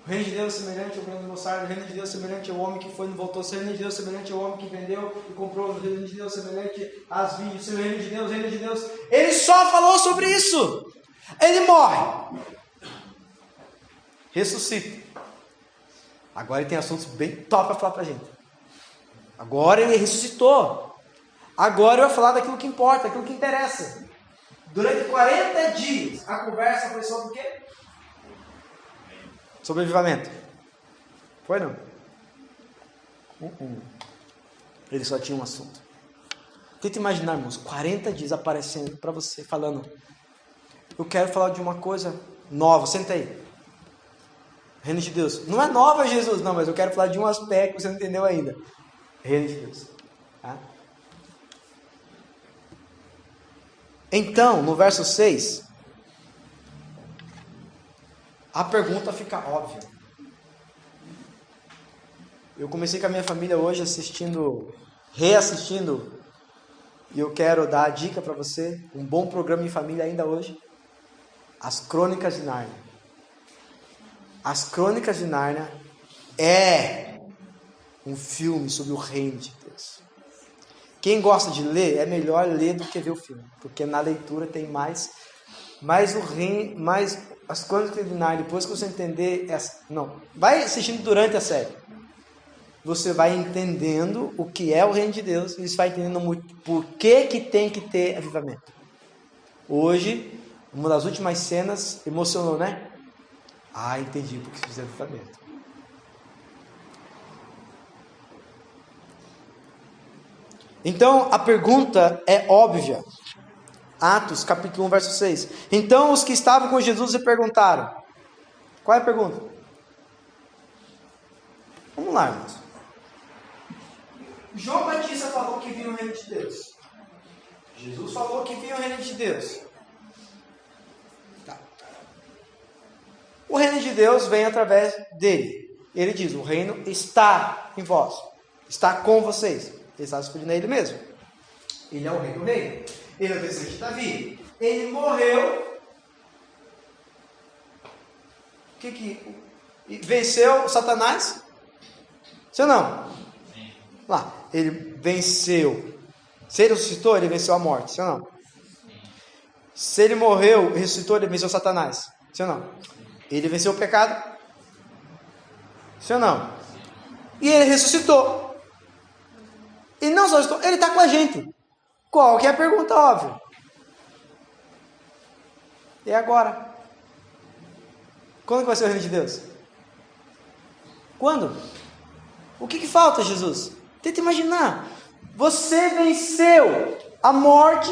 O reino de Deus é semelhante ao grão de mostarda. O reino de Deus é semelhante ao homem que foi e não voltou. O reino de Deus é semelhante ao homem que vendeu e comprou. O reino de Deus é semelhante às vinhas. O reino de Deus, o reino de Deus. Ele só falou sobre isso. Ele morre. Ressuscita. Agora ele tem assuntos bem top para falar para a gente. Agora ele ressuscitou. Agora ele vai falar daquilo que importa, daquilo que interessa. Durante 40 dias, a conversa foi sobre o quê? Sobre avivamento. Foi não? Ele só tinha um assunto. Tenta imaginar, irmãos, 40 dias aparecendo para você, falando: eu quero falar de uma coisa nova. Senta aí. Reino de Deus. Não é nova, Jesus, não, mas eu quero falar de um aspecto que você não entendeu ainda. Reino de Deus. Tá? Então, no verso 6, a pergunta fica óbvia. Eu comecei com a minha família hoje reassistindo, e eu quero dar a dica para você, um bom programa em família ainda hoje, As Crônicas de Nárnia. As Crônicas de Nárnia é um filme sobre o reino de Deus. Quem gosta de ler, é melhor ler do que ver o filme, porque na leitura tem mais o reino, mais as Crônicas de Nárnia. Depois que você entender, vai assistindo durante a série. Você vai entendendo o que é o reino de Deus e você vai entendendo muito por que tem que ter avivamento. Hoje, uma das últimas cenas emocionou, né? Entendi porque fiz avivamento. Então, a pergunta é óbvia. Atos, capítulo 1, verso 6. Então, os que estavam com Jesus lhe perguntaram. Qual é a pergunta? Vamos lá, irmãos. João Batista falou que vinha o reino de Deus. Jesus falou que vinha o reino de Deus. Tá. O reino de Deus vem através dele. Ele diz, o reino está em vós. Está com vocês. Ele está se referindo a ele mesmo. Ele é o rei do reino. Ele é o descendente de Davi. Ele morreu. Venceu Satanás? Sim ou não? Sim. Lá. Ele venceu. Se ele ressuscitou, ele venceu a morte. Sim ou não? Sim. Se ele morreu e ressuscitou, ele venceu Satanás. Sim ou não? Sim. Ele venceu o pecado? Sim ou não? Sim. E ele ressuscitou. E não só ressuscitou, ele está com a gente. Qual que é a pergunta óbvia? E agora? Quando que vai ser o reino de Deus? Quando? O que falta, Jesus? Tenta imaginar. Você venceu a morte,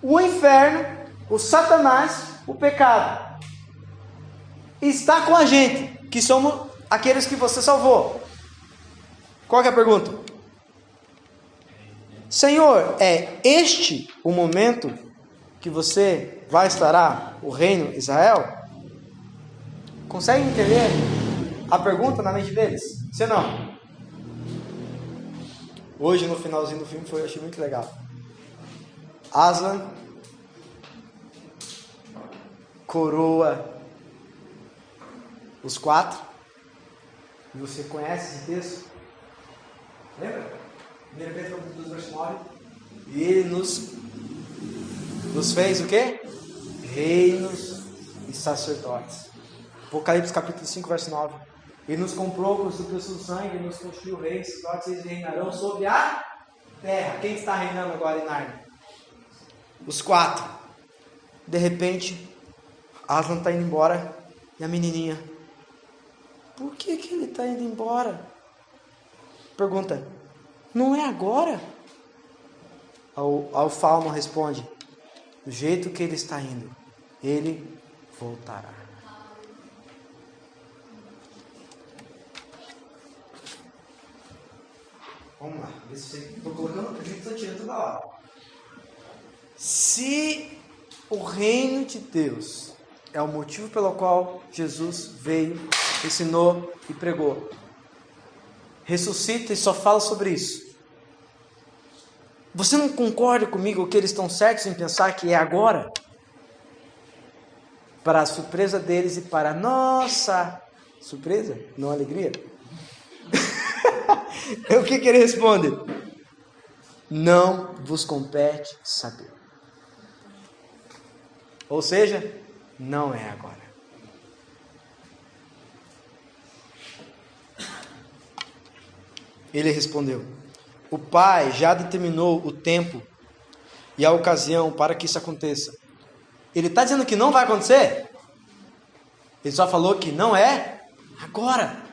o inferno, o Satanás, o pecado. E está com a gente, que somos aqueles que você salvou. Qual que é a pergunta? Senhor, é este o momento que você vai instaurar o reino de Israel? Consegue entender a pergunta na mente deles? Sim ou não? Hoje, no finalzinho do filme, eu achei muito legal. Aslan coroa os 4. E você conhece esse texto? Lembra? 1 Pedro 2, verso 9. E ele nos Nos fez o quê? Reinos e sacerdotes. Apocalipse capítulo 5, verso 9. Ele nos comprou com o seu preço do sangue, ele nos construiu reis, sacerdotes, eles reinarão sobre a terra. Quem está reinando agora em Nárnia? Os 4. De repente, Aslan está indo embora e a menininha: por que ele está indo embora? Pergunta: não é agora? Ao Falmo responde: do jeito que ele está indo, ele voltará. Vamos lá, estou colocando o que estou tirando toda hora. Se o reino de Deus é o motivo pelo qual Jesus veio, ensinou e pregou, ressuscita e só fala sobre isso, você não concorda comigo que eles estão certos em pensar que é agora? Para a surpresa deles e para a nossa surpresa, não alegria. O que ele responde? Não vos compete saber. Ou seja, não é agora. Ele respondeu: o Pai já determinou o tempo e a ocasião para que isso aconteça. Ele está dizendo que não vai acontecer? Ele só falou que não é agora.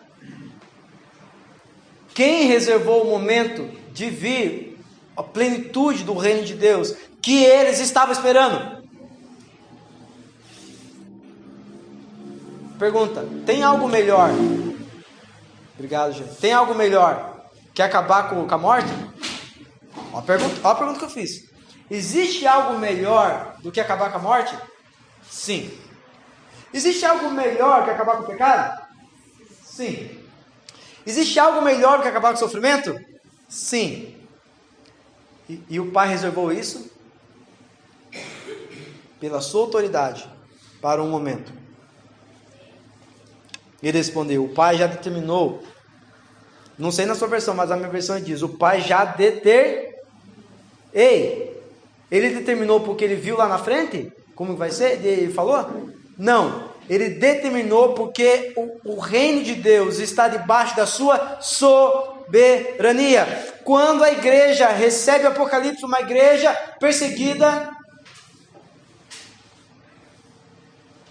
Quem reservou o momento de vir a plenitude do reino de Deus que eles estavam esperando? Pergunta: tem algo melhor? Obrigado, gente. Tem algo melhor que acabar com a morte? Olha a pergunta que eu fiz. Existe algo melhor do que acabar com a morte? Sim. Existe algo melhor que acabar com o pecado? Sim. Existe algo melhor do que acabar com o sofrimento? Sim. E o Pai reservou isso pela sua autoridade para um momento. Ele respondeu: o Pai já determinou. Não sei na sua versão, mas a minha versão diz: o Pai já ele determinou porque ele viu lá na frente como vai ser? Ele falou? Não. Ele determinou porque o reino de Deus está debaixo da sua soberania. Quando a igreja recebe o Apocalipse, uma igreja perseguida,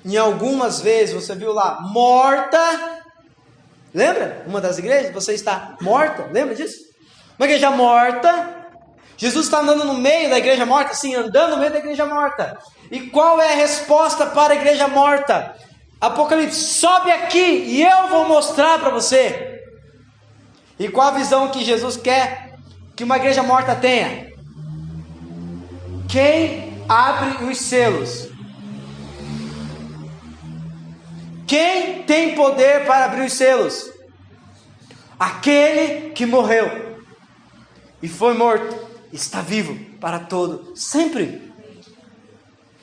em algumas vezes você viu lá, morta. Lembra? Uma das igrejas, você está morta. Lembra disso? Uma igreja morta. Jesus está andando no meio da igreja morta. Sim, andando no meio da igreja morta. E qual é a resposta para a igreja morta? Apocalipse: sobe aqui e eu vou mostrar para você. E qual a visão que Jesus quer que uma igreja morta tenha? Quem abre os selos? Quem tem poder para abrir os selos? Aquele que morreu e foi morto, está vivo para todo sempre.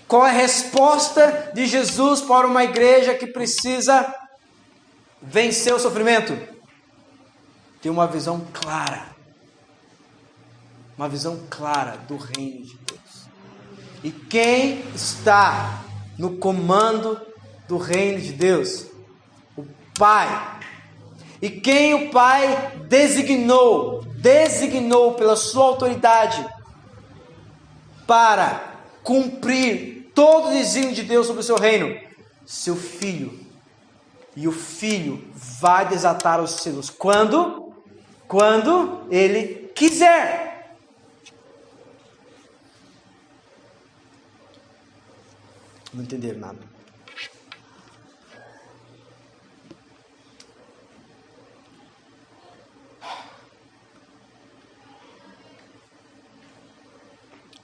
Qual é a resposta de Jesus para uma igreja que precisa vencer o sofrimento? Ter uma visão clara. Uma visão clara do reino de Deus. E quem está no comando do reino de Deus? O Pai. E quem o Pai designou pela sua autoridade para cumprir todo o desígnio de Deus sobre o seu reino? Seu Filho. E o Filho vai desatar os selos quando Ele quiser. Não entenderam nada.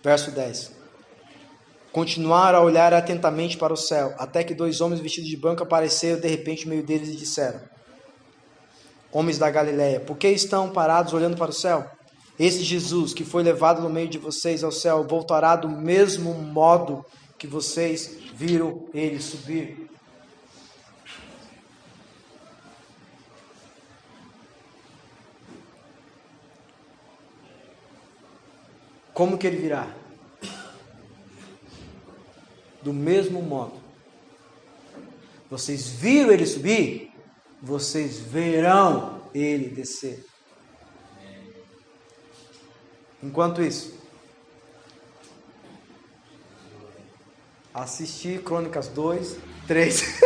Verso 10. Continuaram a olhar atentamente para o céu, até que 2 homens vestidos de branco apareceram de repente no meio deles e disseram: homens da Galileia, por que estão parados olhando para o céu? Esse Jesus que foi levado no meio de vocês ao céu voltará do mesmo modo que vocês viram ele subir. Como que ele virá? do mesmo modo. Vocês viram ele subir, vocês verão ele descer. Enquanto isso, assistir Crônicas 2, 3.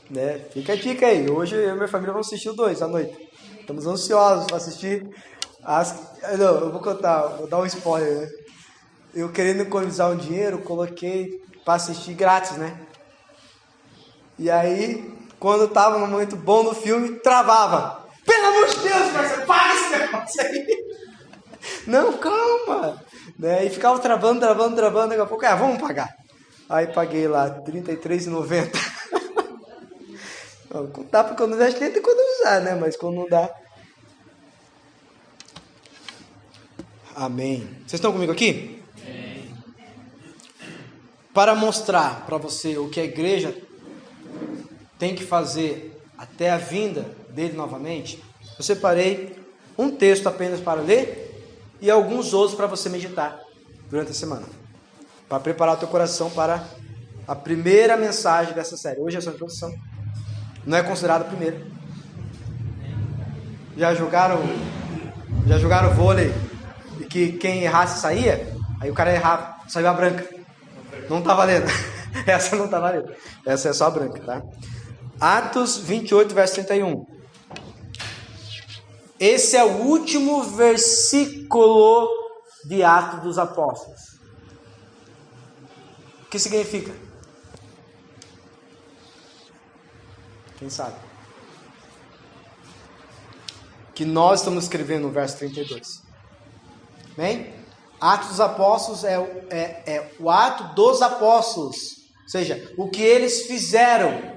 Né? Fica a dica aí. Hoje eu e minha família vamos assistir o 2 à noite. Estamos ansiosos para assistir. Não, eu vou contar, vou dar um spoiler, né? Eu querendo economizar um dinheiro, coloquei para assistir grátis, né? E aí, quando eu tava no momento bom do filme, travava. Pelo amor de Deus, você paga esse negócio aí. Não, calma. Né? E ficava travando, daqui a pouco, vamos pagar. Aí paguei lá R$33,90. Não dá para economizar, a gente tenta economizar, né? Mas quando não dá... Amém. Vocês estão comigo aqui? Amém. Para mostrar para você o que a igreja tem que fazer até a vinda dele novamente, eu separei um texto apenas para ler e alguns outros para você meditar durante a semana, para preparar o teu coração para a primeira mensagem dessa série. Hoje é só introdução, não é considerada a primeira. Já jogaram vôlei e que quem errasse saía? Aí o cara errava, saiu a branca. Não tá valendo. Essa não tá valendo. Essa é só a branca, tá? Atos 28, verso 31. Esse é o último versículo de Atos dos Apóstolos. O que significa? Quem sabe? Que nós estamos escrevendo no verso 32. Bem? Atos dos Apóstolos é o ato dos apóstolos. Ou seja, o que eles fizeram.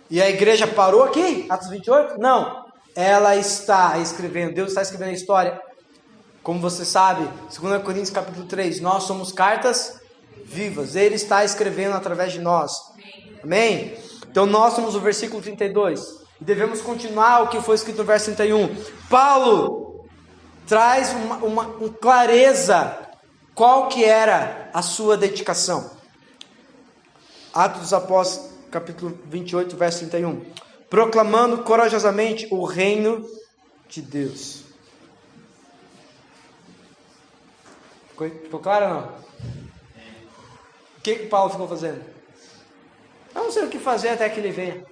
E a igreja parou aqui? Atos 28? Não. Ela está escrevendo. Deus está escrevendo a história. Como você sabe, 2 Coríntios capítulo 3. Nós somos cartas vivas. Ele está escrevendo através de nós. Amém? Então nós somos o versículo 32. E devemos continuar o que foi escrito no verso 31. Paulo traz uma clareza qual que era a sua dedicação. Atos dos Apóstolos, capítulo 28, verso 31. Proclamando corajosamente o reino de Deus. Ficou claro ou não? O que Paulo ficou fazendo? Eu não sei o que fazer até que ele venha.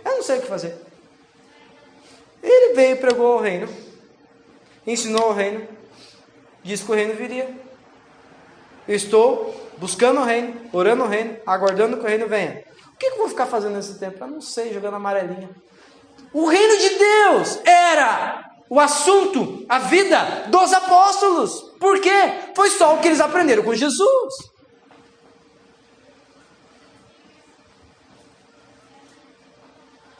Eu não sei o que fazer. Ele veio e pregou o reino. Ensinou o reino. Disse que o reino viria. Eu estou buscando o reino, orando o reino, aguardando que o reino venha. O que eu vou ficar fazendo nesse tempo? Eu não sei, jogando amarelinha. O reino de Deus era o assunto, a vida dos apóstolos. Por quê? Foi só o que eles aprenderam com Jesus.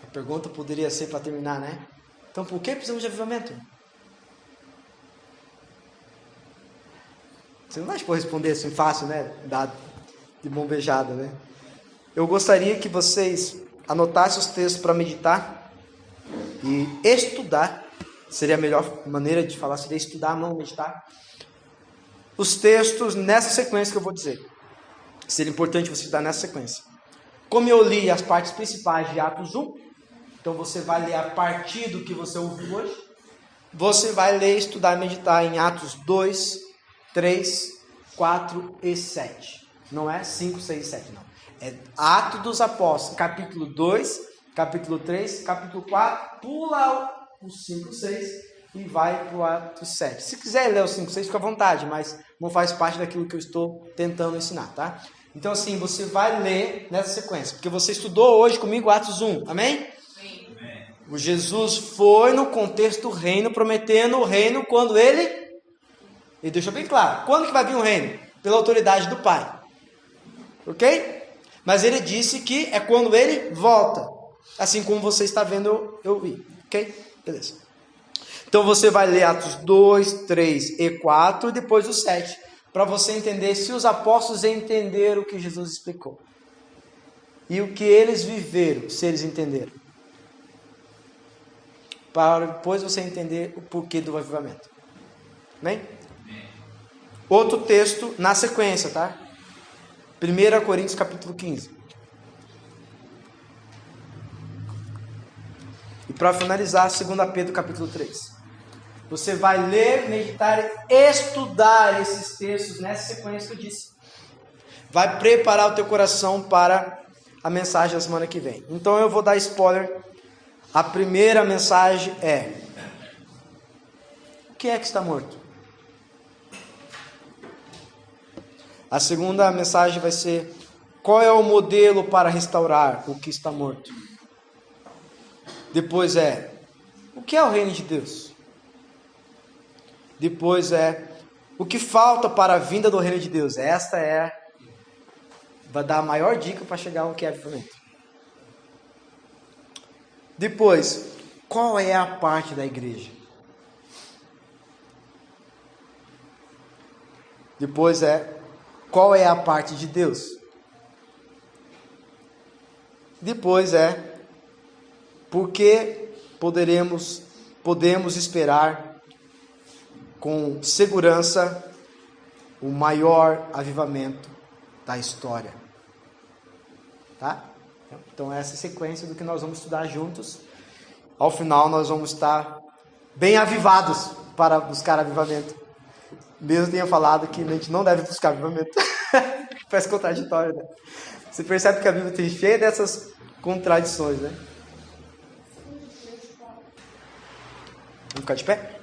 A pergunta poderia ser para terminar, né? Então, por que precisamos de avivamento? Você não vai responder assim fácil, né? De mão beijada, né? Eu gostaria que vocês anotassem os textos para meditar e estudar. Seria a melhor maneira de falar, seria estudar, não meditar. Os textos nessa sequência que eu vou dizer. Seria importante você estudar nessa sequência. Como eu li as partes principais de Atos 1, então você vai ler a partir do que você ouviu hoje. Você vai ler, estudar e meditar em Atos 2, 3, 4 e 7. Não é 5, 6 e 7, não. É Atos dos Apóstolos, capítulo 2, capítulo 3, capítulo 4, pula o 5, 6 e vai para o Atos 7. Se quiser ler o 5, 6, fica à vontade, mas não faz parte daquilo que eu estou tentando ensinar, tá? Então assim, você vai ler nessa sequência, porque você estudou hoje comigo Atos 1, amém? Sim. O Jesus foi no contexto do reino, prometendo o reino quando ele deixou bem claro, quando que vai vir o reino? Pela autoridade do Pai, ok? Mas ele disse que é quando ele volta, assim como você está vendo eu vi, ok? Beleza. Então você vai ler Atos 2, 3 e 4 e depois o 7, para você entender se os apóstolos entenderam o que Jesus explicou. E o que eles viveram, se eles entenderam. para depois você entender o porquê do avivamento. Bem? Outro texto na sequência, tá? 1 Coríntios capítulo 15. E para finalizar, 2 Pedro capítulo 3. Você vai ler, meditar e estudar esses textos nessa sequência que eu disse. Vai preparar o teu coração para a mensagem da semana que vem. Então eu vou dar spoiler. A primeira mensagem é: o que é que está morto? A segunda mensagem vai ser: qual é o modelo para restaurar o que está morto? Depois é: o que é o reino de Deus? Depois é: o que falta para a vinda do reino de Deus? Esta vai dar a maior dica para chegar ao que é avivamento. Depois, qual é a parte da igreja? Depois qual é a parte de Deus? Depois por que podemos esperar com segurança o maior avivamento da história. Tá? Então essa é a sequência do que nós vamos estudar juntos. Ao final nós vamos estar bem avivados para buscar avivamento. Mesmo tenha falado que a gente não deve buscar avivamento. Parece contraditório, né? Você percebe que a Bíblia tem cheia dessas contradições, né? Vamos ficar de pé?